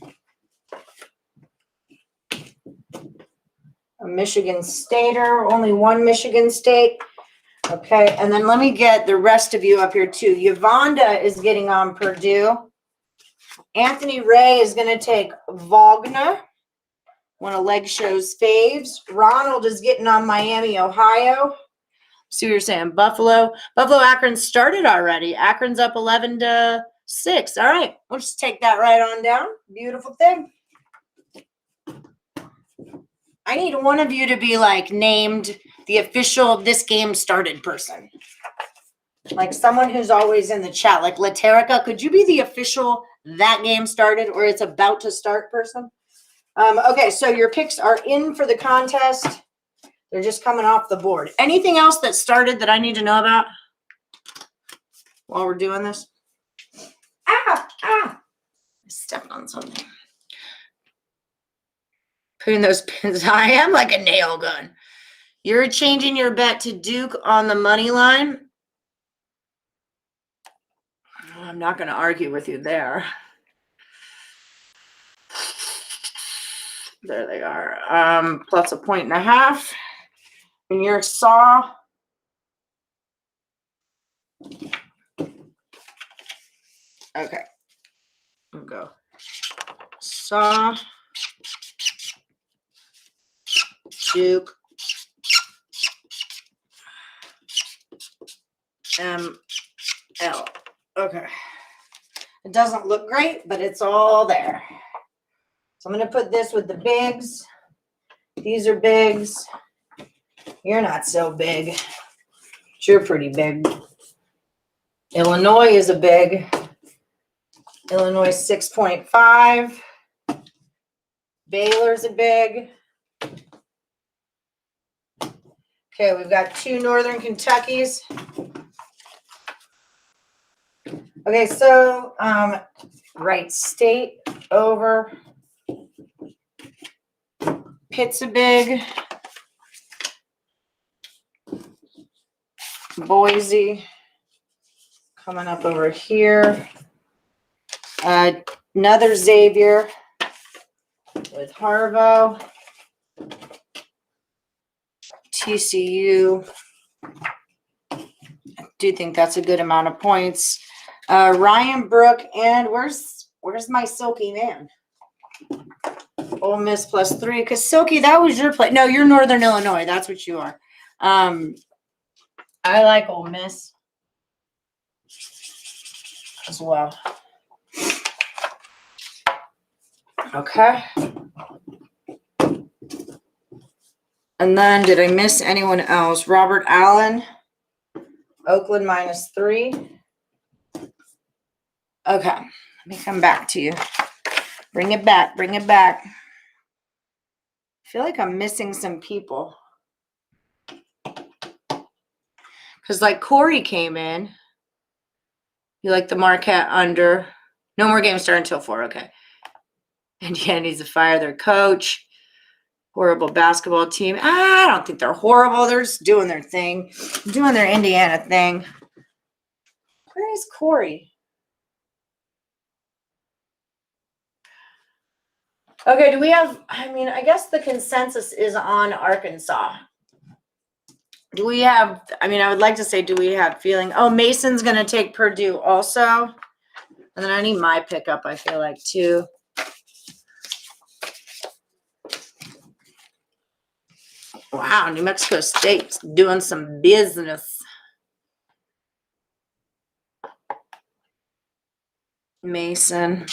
A Michigan Stater, only one Michigan State. Okay, and then let me get the rest of you up here too. Yvonda is getting on Purdue. Anthony Ray is going to take Wagner, one of Leg Show's faves. Ronald is getting on Miami, Ohio. See what you're saying, Buffalo. Buffalo Akron started already. Akron's up 11-6. All right, we'll just take that right on down. Beautiful thing. I need one of you to be like named the official this game started person. Like someone who's always in the chat. Like Laterica, could you be the official that game started or it's about to start person? Okay, so your picks are in for the contest. They're just coming off the board. Anything else that started that I need to know about while we're doing this? I stepped on something. Putting those pins, I am like a nail gun. You're changing your bet to Duke on the money line. I'm not going to argue with you there. There they are. Plus 1.5. And your saw. Okay. We'll go. Saw. Duke. ML. Okay. It doesn't look great, but it's all there. So I'm going to put this with the bigs. These are bigs. You're not so big. But you're pretty big. Illinois is a big. Illinois 6.5. Baylor's a big. Okay, we've got 2 Northern Kentuckys. Okay, so Wright State over. Pitt's a big. Boise coming up over here. Another Xavier with Harvo. TCU. I do think that's a good amount of points. Ryan Brook and where's my Silky man? Ole Miss plus 3 because Silky, that was your play. No, you're Northern Illinois. That's what you are. I like Ole Miss as well. Okay. And then did I miss anyone else? Robert Allen, Oakland minus 3. Okay, let me come back to you. Bring it back, bring it back. I feel like I'm missing some people. Because like Corey came in. You like the Marquette under. No more games start until 4, okay. Indiana needs to fire their coach. Horrible basketball team. I don't think they're horrible. They're just doing their thing. Doing their Indiana thing. Where is Corey? Okay, do we have, I mean, I guess the consensus is on Arkansas. Do we have, I mean, I would like to say, do we have feeling? Oh, Mason's going to take Purdue also. And then I need my pickup, I feel like, too. Wow, New Mexico State's doing some business. Mason.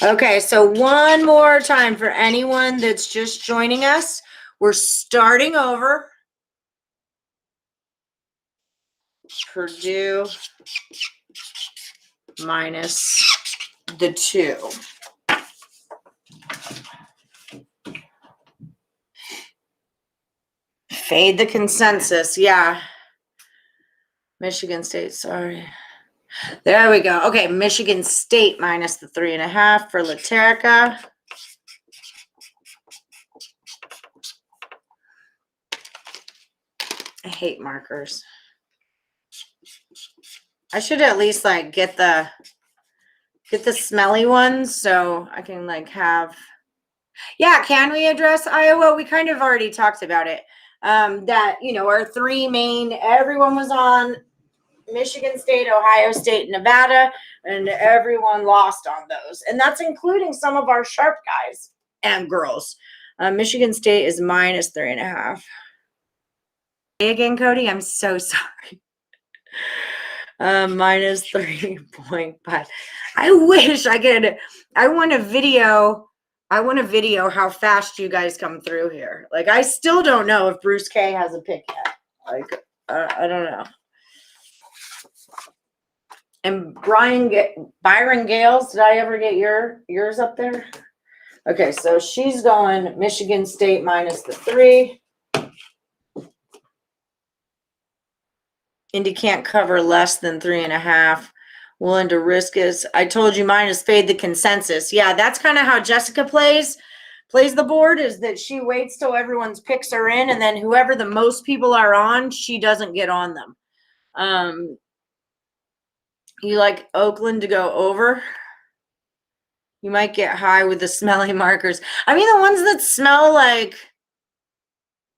Okay, so one more time for anyone that's just joining us. We're starting over. Purdue minus the 2. Fade the consensus. Yeah. Michigan State, sorry. There we go. Okay, Michigan State minus the 3.5 for Laterica. I hate markers. I should at least like get the smelly ones so I can like have. Yeah, can we address Iowa? We kind of already talked about it. That, you know, our 3 main, everyone was on Michigan State, Ohio State, Nevada, and everyone lost on those. And that's including some of our sharp guys and girls. Michigan State is minus 3.5. Again, Cody, I'm so sorry. Minus 3.5. I wish I could. I want a video how fast you guys come through here. Like, I still don't know if Bruce K has a pick yet. Like, I don't know. And Byron Gales, did I ever get yours up there? Okay, so she's going Michigan State minus the 3. Indy can't cover less than 3.5. Willing to risk is. I told you mine is fade the consensus. Yeah, that's kind of how Jessica plays the board, is that she waits till everyone's picks are in, and then whoever the most people are on, she doesn't get on them. You like Oakland to go over? You might get high with the smelly markers. I mean, the ones that smell like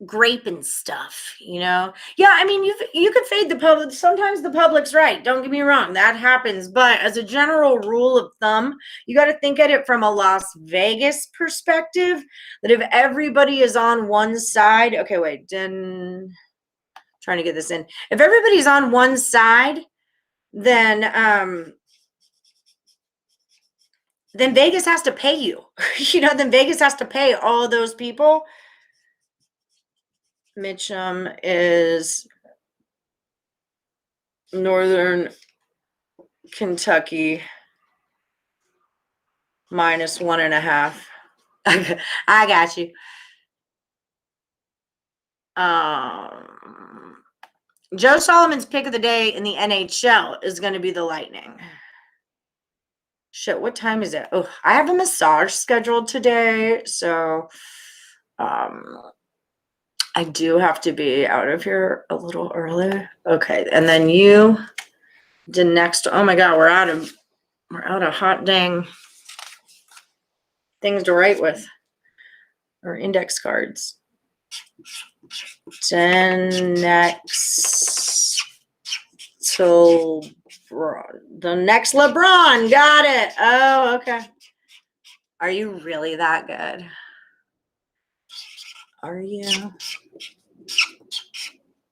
grape and stuff, you know? Yeah, I mean, you could fade the public. Sometimes the public's right. Don't get me wrong. That happens. But as a general rule of thumb, you got to think at it from a Las Vegas perspective, that if everybody is on one side, okay, wait, trying to get this in. If everybody's on one side, then Vegas has to pay you. You know, then Vegas has to pay all those people. Mitchum is Northern Kentucky minus 1.5. I got you. Joe Solomon's pick of the day in the NHL is going to be the Lightning. Shit, what time is it? Oh, I have a massage scheduled today, so I do have to be out of here a little early. Okay, and then the next. Oh my God, we're out of hot dang things to write with, or index cards. Then next till the next LeBron. Got it. Oh, okay. Are you really that good? Are you?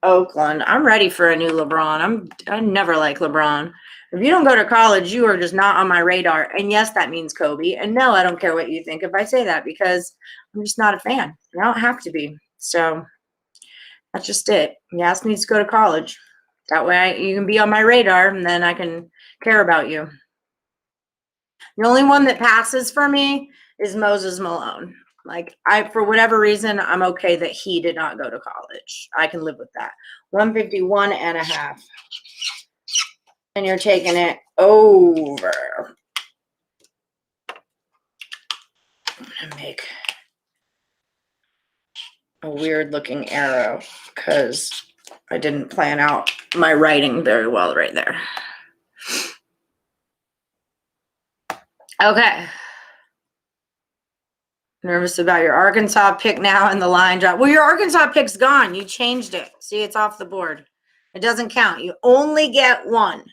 Oakland. I'm ready for a new LeBron. I never like LeBron. If you don't go to college, you are just not on my radar. And yes, that means Kobe. And no, I don't care what you think if I say that, because I'm just not a fan. I don't have to be. So that's just it. Yas needs to go to college. That way you can be on my radar, and then I can care about you. The only one that passes for me is Moses Malone. Like, for whatever reason, I'm okay that he did not go to college. I can live with that. 151.5. And you're taking it over. I'm going to make a weird looking arrow because I didn't plan out my writing very well right there. Okay. Nervous about your Arkansas pick now and the line drop. Well, your Arkansas pick's gone. You changed it. See, it's off the board. It doesn't count. You only get one.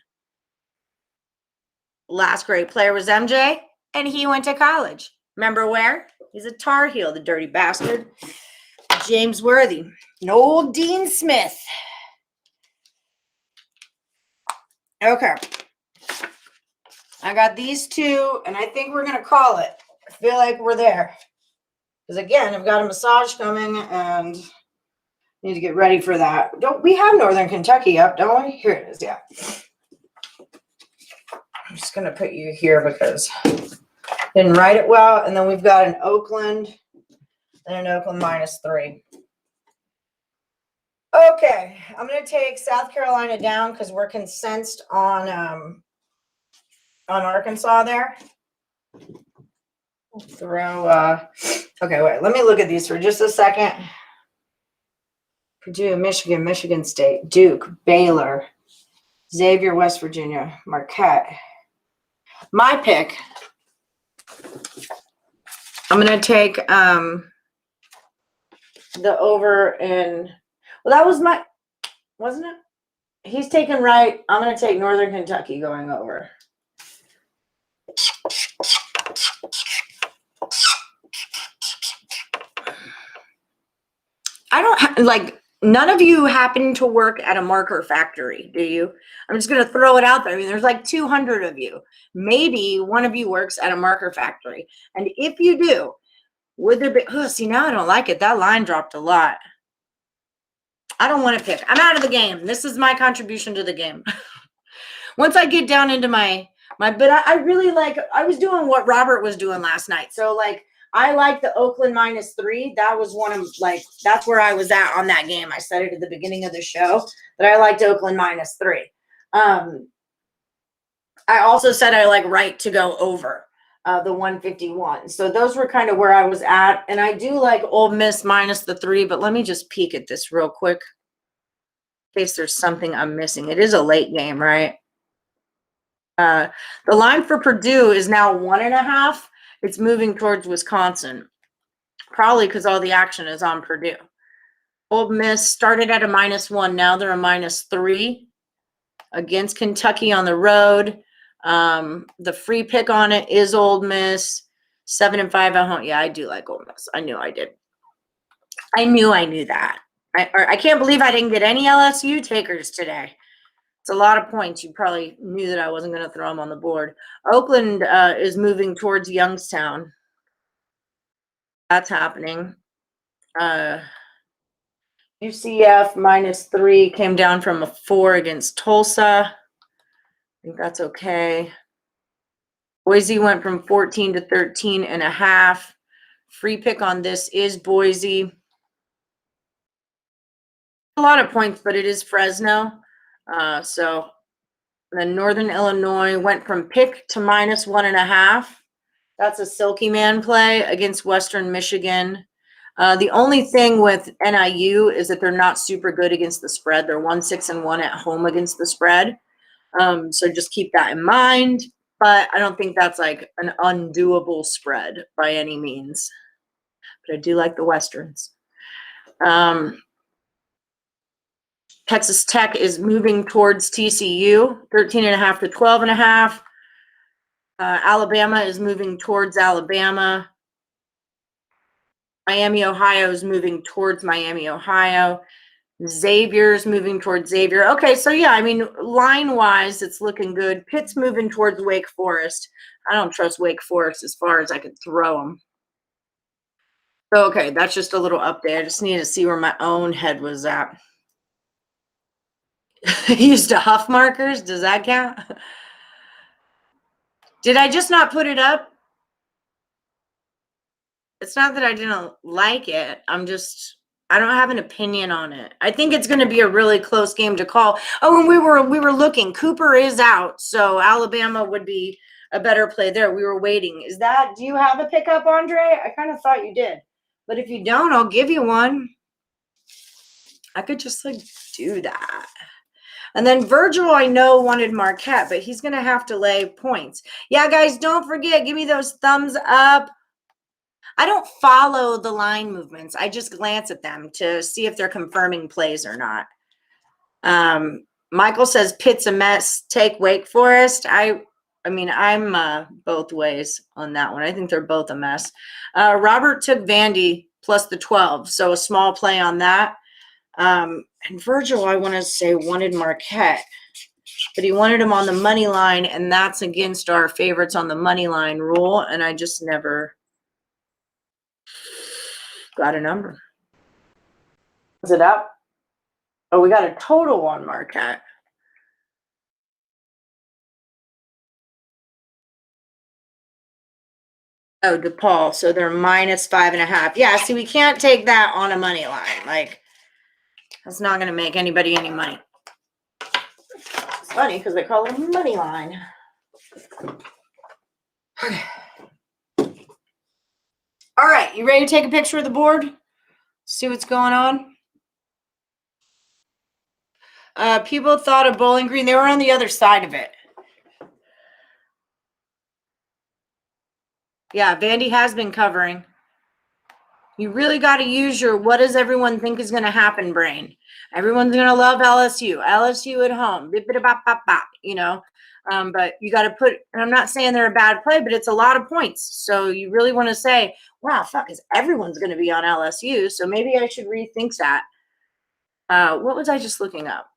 Last great player was MJ, and he went to college. Remember where? He's a Tar Heel, the dirty bastard. James Worthy. And old Dean Smith. Okay. I got these two, and I think we're going to call it. I feel like we're there. Because, again, I've got a massage coming, and need to get ready for that. Don't we have Northern Kentucky up, don't we? Here it is, yeah. I'm just going to put you here because I didn't write it well. And then we've got an Oakland and an Oakland -3. Okay, I'm going to take South Carolina down because we're consensed on Arkansas there. Throw, okay, wait, let me look at these for just a second. Purdue, Michigan, Michigan State, Duke, Baylor, Xavier, West Virginia, Marquette. My pick, I'm going to take the over in, well, that was my, wasn't it? He's taking right. I'm going to take Northern Kentucky going over. I don't like, none of you happen to work at a marker factory, do you? I'm just going to throw it out there. I mean, there's like 200 of you. Maybe one of you works at a marker factory. And if you do, would there be, oh, see, now I don't like it. That line dropped a lot. I don't want to pick. I'm out of the game. This is my contribution to the game. Once I get down into my but I really like, I was doing what Robert was doing last night. So like, I like the Oakland -3. That was one of like, that's where I was at on that game. I said it at the beginning of the show that I liked Oakland -3. I also said I like right to go over the 151. So those were kind of where I was at. And I do like Ole Miss -3, but let me just peek at this real quick in case there's something I'm missing. It is a late game, right? The line for Purdue is now 1.5. It's moving towards Wisconsin, probably because all the action is on Purdue. Ole Miss started at a -1. Now they're a -3 against Kentucky on the road. The free pick on it is Ole Miss. 7-5 at home. Yeah, I do like Ole Miss. I knew I did. I knew that. I can't believe I didn't get any LSU takers today. It's a lot of points. You probably knew that I wasn't going to throw them on the board. Oakland is moving towards Youngstown. That's happening. UCF -3 came down from a 4 against Tulsa. I think that's okay. Boise went from 14 to 13.5. Free pick on this is Boise. A lot of points, but it is Fresno. So then Northern Illinois went from pick to -1.5. That's a Silky Man play against Western Michigan. The only thing with NIU is that they're not super good against the spread. They're 1-6-1 at home against the spread. So just keep that in mind. But I don't think that's like an undoable spread by any means. But I do like the Westerns. Texas Tech is moving towards TCU, 13.5 to 12.5. Alabama is moving towards Alabama. Miami, Ohio is moving towards Miami, Ohio. Xavier's moving towards Xavier. Okay, so yeah, I mean, line-wise, it's looking good. Pitt's moving towards Wake Forest. I don't trust Wake Forest as far as I could throw them. So, okay, that's just a little update. I just needed to see where my own head was at. Used to Huff markers. Does that count? Did I just not put it up? It's not that I didn't like it. I don't have an opinion on it. I think it's going to be a really close game to call. Oh, and we were looking. Cooper is out, so Alabama would be a better play there. We were waiting. Do you have a pickup, Andre? I kind of thought you did. But if you don't, I'll give you one. I could just like do that. And then Virgil, I know, wanted Marquette, but he's going to have to lay points. Yeah, guys, don't forget, give me those thumbs up. I don't follow the line movements. I just glance at them to see if they're confirming plays or not. Michael says Pitt's a mess. Take Wake Forest. I mean, I'm both ways on that one. I think they're both a mess. Robert took Vandy plus the 12, so a small play on that. And Virgil, I want to say, wanted Marquette, but he wanted him on the money line, and that's against our favorites on the money line rule, and I just never got a number. Is it up? Oh, we got a total on Marquette. Oh, DePaul. So they're minus 5.5. Yeah, see, we can't take that on a money line. Like, that's not going to make anybody any money. It's funny because they call it a money line. Okay. All right, you ready to take a picture of the board? See what's going on? People thought of Bowling Green. They were on the other side of it. Yeah, Vandy has been covering. You really got to use your what does everyone think is going to happen brain. Everyone's going to love LSU. LSU at home. You know. But you got to put, and I'm not saying they're a bad play, but it's a lot of points. So you really want to say, wow, fuck, is everyone's going to be on LSU. So maybe I should rethink that. What was I just looking up?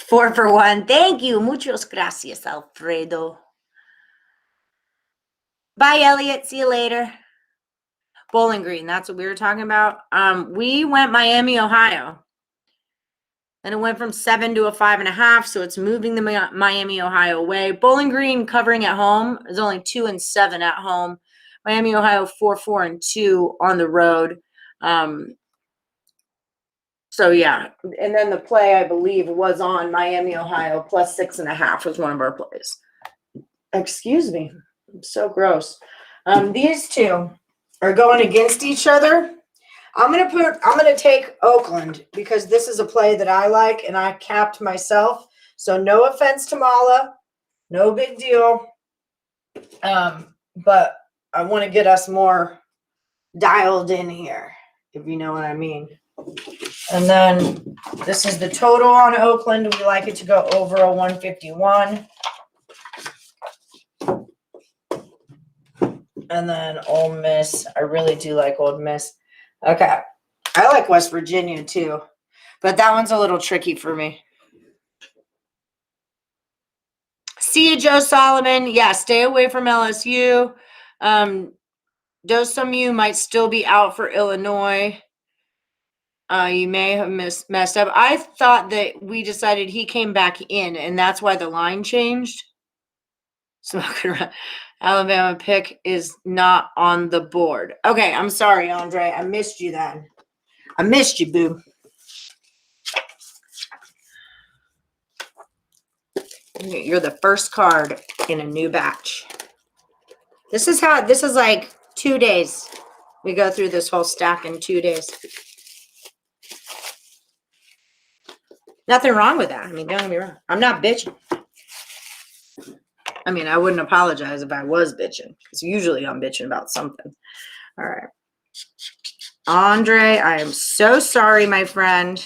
4 for 1. Thank you. Muchas gracias, Alfredo. Bye, Elliot. See you later. Bowling Green. That's what we were talking about. We went Miami, Ohio. And it went from 7 to a 5.5. So it's moving the Miami, Ohio way. Bowling Green covering at home is only 2-7 at home. Miami, Ohio, 4-4-2 on the road. So, yeah. And then the play, I believe, was on Miami, Ohio, plus 6.5 was one of our plays. Excuse me. I'm so gross. These two are going against each other. I'm gonna take Oakland because this is a play that I like and I capped myself. So no offense to Mala. No big deal. But I want to get us more dialed in here, if you know what I mean. And then this is the total on Oakland. We like it to go over a 151. And then Ole Miss. I really do like Ole Miss. Okay. I like West Virginia too. But that one's a little tricky for me. See you, Joe Solomon. Yeah, stay away from LSU. Dosumu might still be out for Illinois. You may have messed up. I thought that we decided he came back in, and that's why the line changed. Smoking around. Alabama pick is not on the board. Okay, I'm sorry, Andre. I missed you then. I missed you, boo. You're the first card in a new batch. This is like 2 days. We go through this whole stack in 2 days. Nothing wrong with that. I mean, don't get me wrong. I'm not bitching. I mean, I wouldn't apologize if I was bitching. Because usually I'm bitching about something. All right. Andre, I am so sorry, my friend.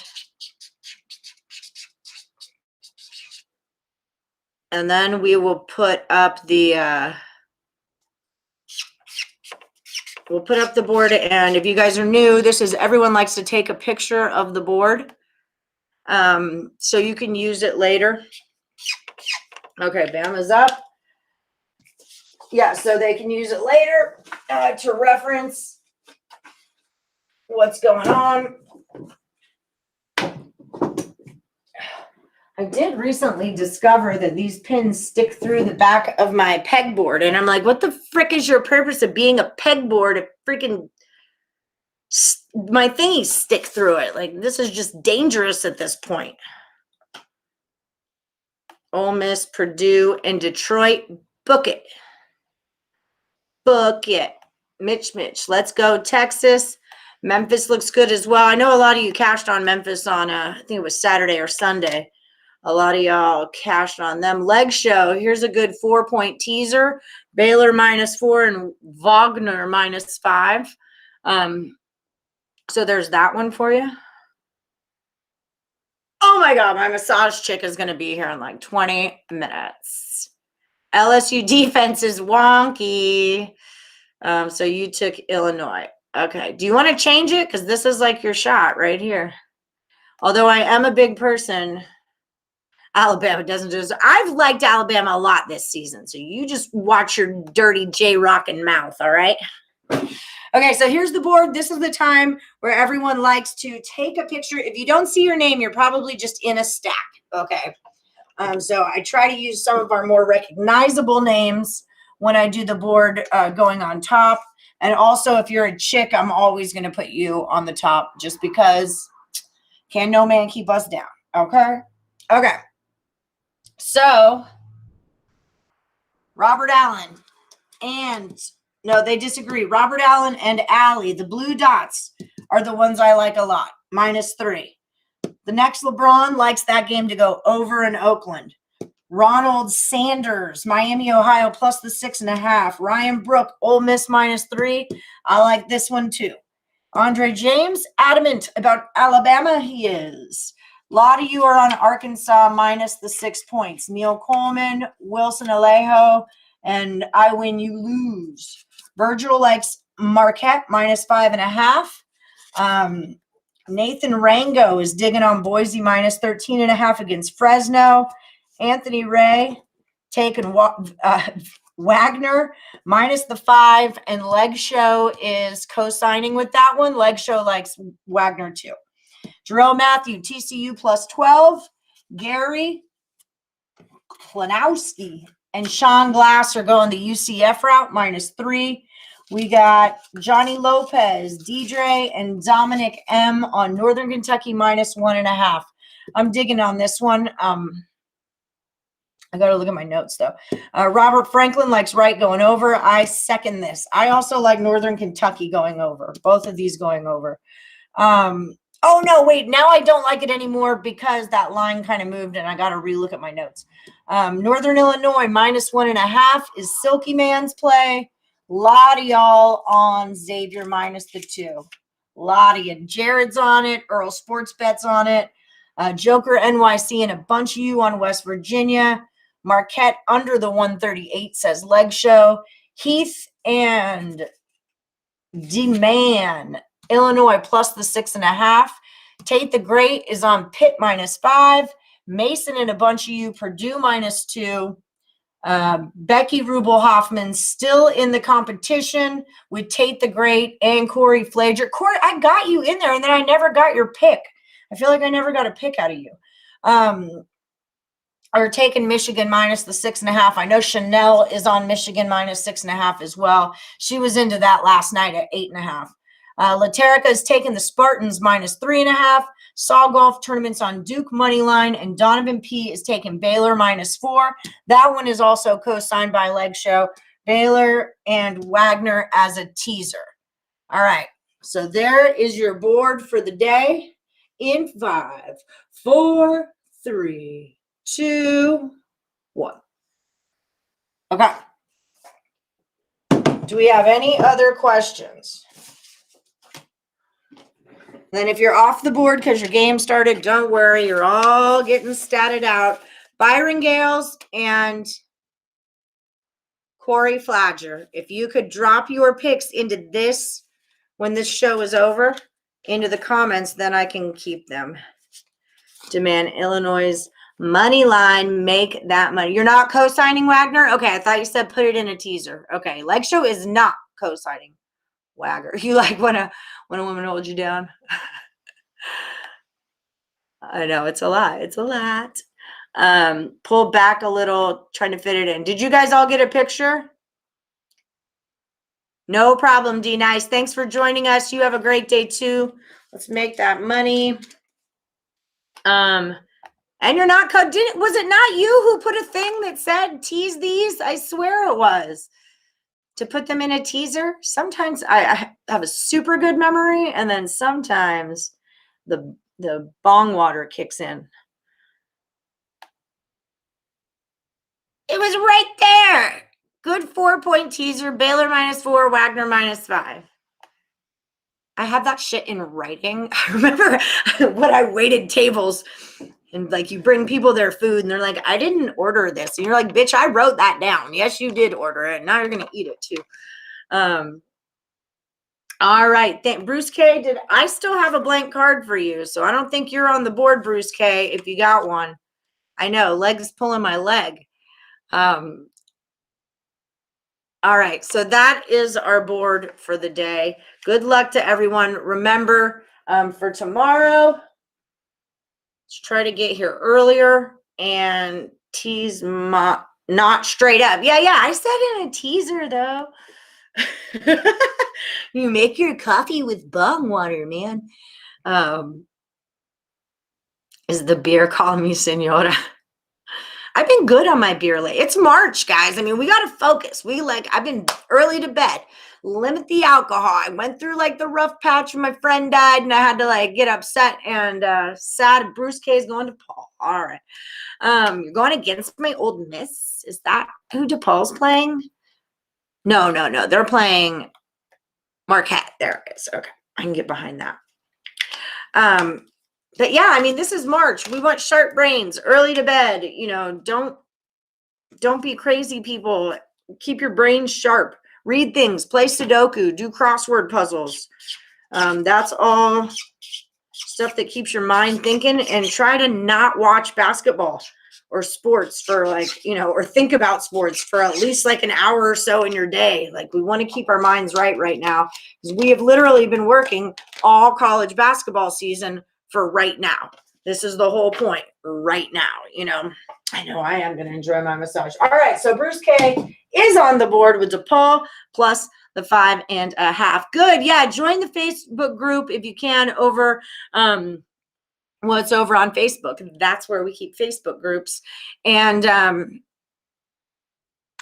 And then we will put up the we'll put up the board. And if you guys are new, this is everyone likes to take a picture of the board. So you can use it later. Okay, Bama's up. Yeah, so they can use it later to reference what's going on. I did recently discover that these pins stick through the back of my pegboard. And I'm like, what the frick is your purpose of being a pegboard if freaking my thingies stick through it? Like, this is just dangerous at this point. Ole Miss, Purdue, and Detroit. Book it. Book it. Mitch. Let's go, Texas. Memphis looks good as well. I know a lot of you cashed on Memphis on, I think it was Saturday or Sunday. A lot of y'all cashed on them. Leg show. Here's a good 4-point teaser. Baylor -4 and Wagner -5. So there's that one for you. Oh my God, my massage chick is going to be here in like 20 minutes. LSU defense is wonky. So you took Illinois. Okay. Do you want to change it? Because this is like your shot right here. Although I am a big person, Alabama doesn't do this. I've liked Alabama a lot this season. So you just watch your dirty J-rockin' mouth, all right? Okay, so here's the board. This is the time where everyone likes to take a picture. If you don't see your name, you're probably just in a stack, okay? So I try to use some of our more recognizable names when I do the board going on top. And also, if you're a chick, I'm always going to put you on the top just because can no man keep us down, okay? Okay. So, Robert Allen and... No, they disagree. Robert Allen and Allie, the blue dots, are the ones I like a lot. -3. The next LeBron likes that game to go over in Oakland. Ronald Sanders, Miami, Ohio, plus the 6.5. Ryan Brook, Ole Miss -3. I like this one too. Andre James, adamant about Alabama. He is. A lot of you are on Arkansas minus the 6 points. Neil Coleman, Wilson Alejo, and I win, you lose. Virgil likes Marquette -5.5. Nathan Rango is digging on Boise -13.5 against Fresno. Anthony Ray taking Wagner -5, and Leg Show is co-signing with that one. Leg Show likes Wagner too. Jerome Matthew, TCU +12. Gary Klanowski and Sean Glass are going the UCF route -3. We got Johnny Lopez, Deidre, and Dominic M on Northern Kentucky -1.5. I'm digging on this one. I got to look at my notes, though. Robert Franklin likes Wright going over. I second this. I also like Northern Kentucky going over. Both of these going over. Oh, no, wait. Now I don't like it anymore because that line kind of moved, and I got to relook at my notes. Northern Illinois -1.5 is Silky Man's play. A lot of y'all on Xavier -2. A lot of you. Jared's on it. Earl Sports Bet's on it. Joker NYC and a bunch of you on West Virginia. Marquette under the 138 says Leg Show. Heath and D-Man, Illinois plus the 6.5. Tate the Great is on Pitt -5. Mason and a bunch of you, Purdue -2. Becky Rubel-Hoffman still in the competition with Tate the Great and Corey Flager. Corey, I got you in there, and then I never got your pick. I feel like I never got a pick out of you. Are taking Michigan minus the 6.5. I know Chanel is on Michigan minus 6.5 as well. She was into that last night at 8.5. Laterica is taking the Spartans minus 3.5. Saw Golf Tournaments on Duke money line, and Donovan P is taking Baylor -4. That one is also co-signed by Leg Show. Baylor and Wagner as a teaser. All right, so there is your board for the day. In 5, 4, 3, 2, 1. Okay. Do we have any other questions? Then if you're off the board because your game started, don't worry. You're all getting statted out. Byron Gales and Corey Flager. If you could drop your picks into this when this show is over, into the comments, then I can keep them. Demand Illinois' money line, make that money. You're not co-signing Wagner? Okay, I thought you said put it in a teaser. Okay, Leg Show is not co-signing Wagner. You like when a woman holds you down? I know, it's a lot. It's a lot. Pull back a little, trying to fit it in. Did you guys all get a picture? No problem, D Nice. Thanks for joining us. You have a great day too. Let's make that money. And you're not, was it not you who put a thing that said tease these? I swear it was. To put them in a teaser. Sometimes I have a super good memory, and then sometimes the bong water kicks in. It was right there. Good 4-point teaser. Baylor -4, Wagner -5. I have that shit in writing. I remember when I waited tables and like you bring people their food and they're like, I didn't order this. And you're like, bitch, I wrote that down. Yes, you did order it. Now you're going to eat it too. All right. Bruce K, I still have a blank card for you. So I don't think you're on the board, Bruce K, if you got one. I know, leg's pulling my leg. All right, so that is our board for the day. Good luck to everyone. Remember, for tomorrow, let's try to get here earlier and tease not straight up. Yeah, I said in a teaser, though. You make your coffee with bong water, man. Is the beer calling me senora? I've been good on my beer lately. It's March, guys. I mean, we got to focus. I've been early to bed, limit the alcohol. I went through like the rough patch when my friend died and I had to like get upset and sad. Bruce K is going to Paul. All right. You're going against my old miss. Is that who DePaul's playing? No. They're playing Marquette. There it is. Okay. I can get behind that. But yeah, I mean, this is March. We want sharp brains, early to bed. You know, don't be crazy, people. Keep your brains sharp. Read things, play Sudoku, do crossword puzzles. That's all stuff that keeps your mind thinking, and try to not watch basketball or sports for like, you know, or think about sports for at least like an hour or so in your day. Like we want to keep our minds right now. We have literally been working all college basketball season for right now. This is the whole point right now, you know. I know I am going to enjoy my massage. All right, so Bruce K is on the board with DePaul plus the 5.5. Good, yeah, join the Facebook group if you can over it's over on Facebook. That's where we keep Facebook groups. And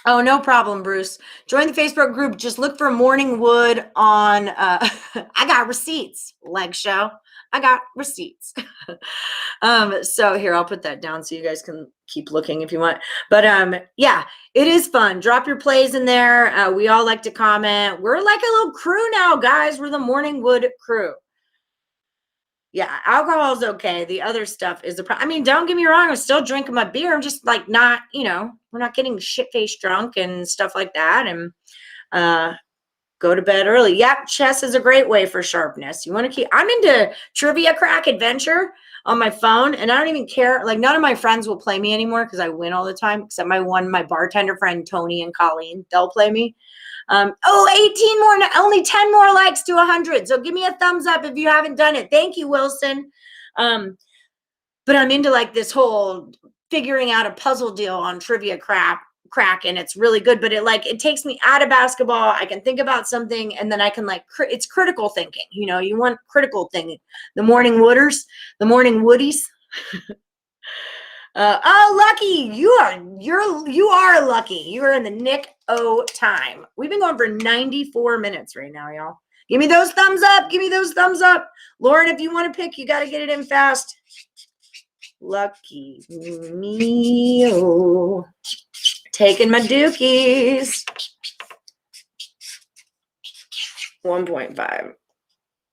oh, no problem, Bruce. Join the Facebook group. Just look for Morning Wood on I got receipts, leg show. I got receipts. So here, I'll put that down so you guys can keep looking if you want. But yeah, it is fun. Drop your plays in there. We all like to comment. We're like a little crew now, guys. We're the Morning Wood crew. Yeah, alcohol's okay. The other stuff is the problem. I mean, don't get me wrong. I'm still drinking my beer. I'm just like not, you know, we're not getting shit-faced drunk and stuff like that. And go to bed early. Yep, chess is a great way for sharpness. You want to keep, I'm into Trivia Crack Adventure on my phone, and I don't even care. Like, none of my friends will play me anymore because I win all the time, except my bartender friend, Tony and Colleen. They'll play me. 18 more, only 10 more likes to 100. So give me a thumbs up if you haven't done it. Thank you, Wilson. But I'm into like this whole figuring out a puzzle deal on Trivia Crack, and it's really good, but it takes me out of basketball. I can think about something, and then I can it's critical thinking. You know, you want critical thinking. The morning woodies. Oh, lucky. You are lucky. You are in the nick o' time. We've been going for 94 minutes right now, y'all. Give me those thumbs up. Give me those thumbs up. Lauren, if you want to pick, you got to get it in fast. Lucky me. Oh. Taking my dookies. 1.5.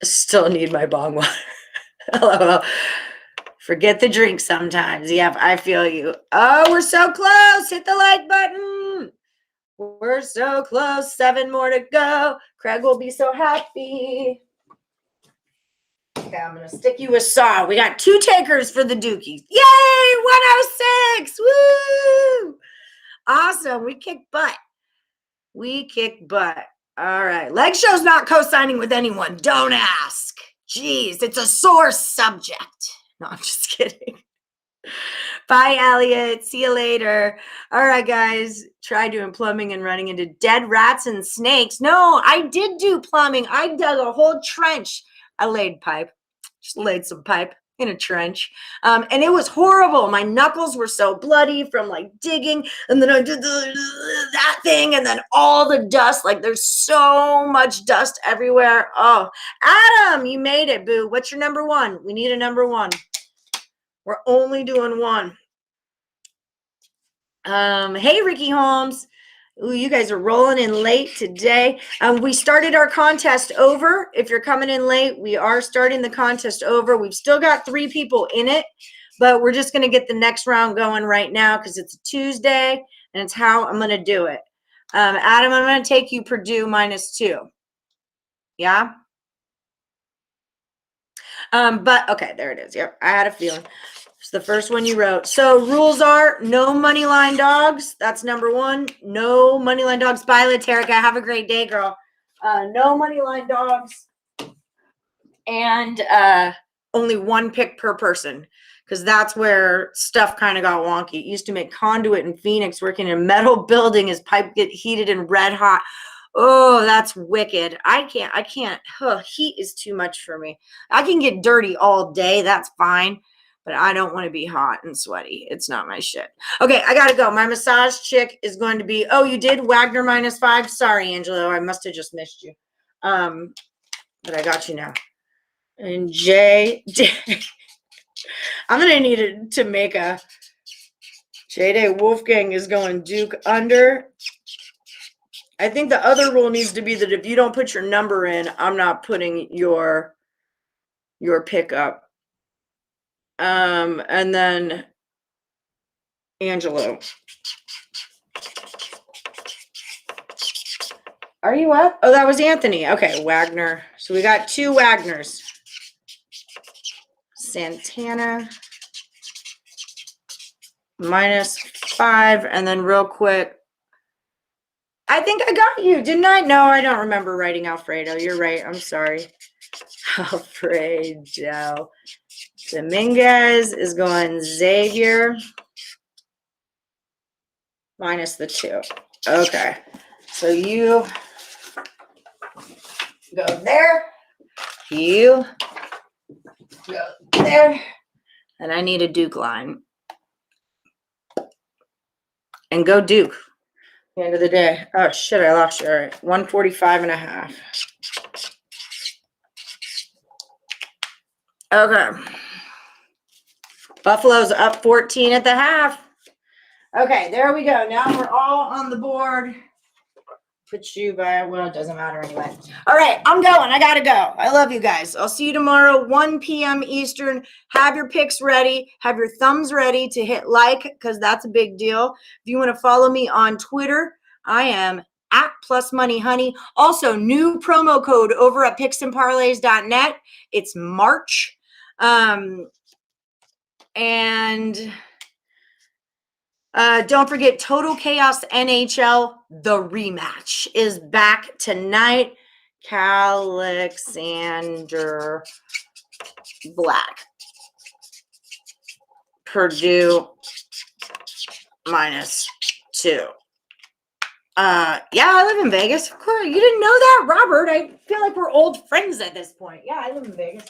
Still need my bong water. Hello. Forget the drink sometimes. Yep, I feel you. Oh, we're so close. Hit the like button. We're so close. 7 more to go. Craig will be so happy. Okay, I'm going to stick you with Saw. We got 2 takers for the dookies. Yay! 106. Woo! Awesome. We kick butt. All right. Leg Show's not co-signing with anyone. Don't ask. Jeez, it's a sore subject. No, I'm just kidding. Bye, Elliot. See you later. All right, guys. Try doing plumbing and running into dead rats and snakes. No, I did do plumbing. I dug a whole trench. I laid pipe. Just laid some pipe in a trench. And it was horrible. My knuckles were so bloody from digging. And then I did that thing. And then all the dust, there's so much dust everywhere. Oh, Adam, you made it, boo. What's your number 1? We need a number 1. We're only doing 1. Hey, Ricky Holmes. Ooh, you guys are rolling in late today. We started our contest over. If you're coming in late, we are starting the contest over. We've still got 3 people in it, but we're just going to get the next round going right now because it's a Tuesday and it's how I'm going to do it. Adam, I'm going to take you Purdue -2. Yeah? But okay, there it is. Yep, I had a feeling. It's the first one you wrote. So rules are no money line dogs. That's number 1. No money line dogs. Bye, Laterica. Have a great day, girl. No money line dogs. And only 1 pick per person. Because that's where stuff kind of got wonky. It used to make conduit in Phoenix, working in a metal building. His pipe get heated and red hot. Oh, that's wicked. I can't. Oh, heat is too much for me. I can get dirty all day. That's fine. But I don't want to be hot and sweaty. It's not my shit. Okay, I got to go. My massage chick is going to be, oh, you did Wagner -5? Sorry, Angelo. I must have just missed you. But I got you now. And J. I'm going to need to make a J-Day Wolfgang is going Duke under. I think the other rule needs to be that if you don't put your number in, I'm not putting your pick up. And then Angelo. Are you up? Oh, that was Anthony. Okay, Wagner. So we got 2 Wagners. Santana -5. And then real quick, I think I got you, didn't I? No, I don't remember writing Alfredo. You're right. I'm sorry. Alfredo. Dominguez is going Xavier -2. Okay. So you go there. You go there. And I need a Duke line. And go Duke. At the end of the day. Oh, shit, I lost you. All right. 145.5. Okay. Buffalo's up 14 at the half. Okay, there we go. Now we're all on the board. Put you by, well, it doesn't matter anyway. All right, I'm going. I got to go. I love you guys. I'll see you tomorrow, 1 p.m. Eastern. Have your picks ready. Have your thumbs ready to hit like because that's a big deal. If you want to follow me on Twitter, I am at @plusmoneyhoney. Also, new promo code over at picksandparlays.net. It's March. Don't forget, Total Chaos NHL, the rematch, is back tonight. Alexander Black. Purdue -2. Yeah, I live in Vegas. Of course, you didn't know that, Robert. I feel like we're old friends at this point. Yeah, I live in Vegas.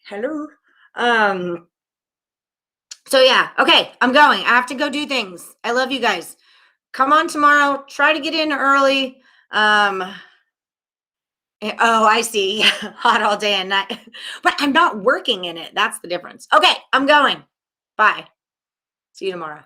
Hello. So yeah, okay, I'm going. I have to go do things. I love you guys. Come on tomorrow. Try to get in early. Oh, I see. Hot all day and night. But I'm not working in it. That's the difference. Okay, I'm going. Bye. See you tomorrow.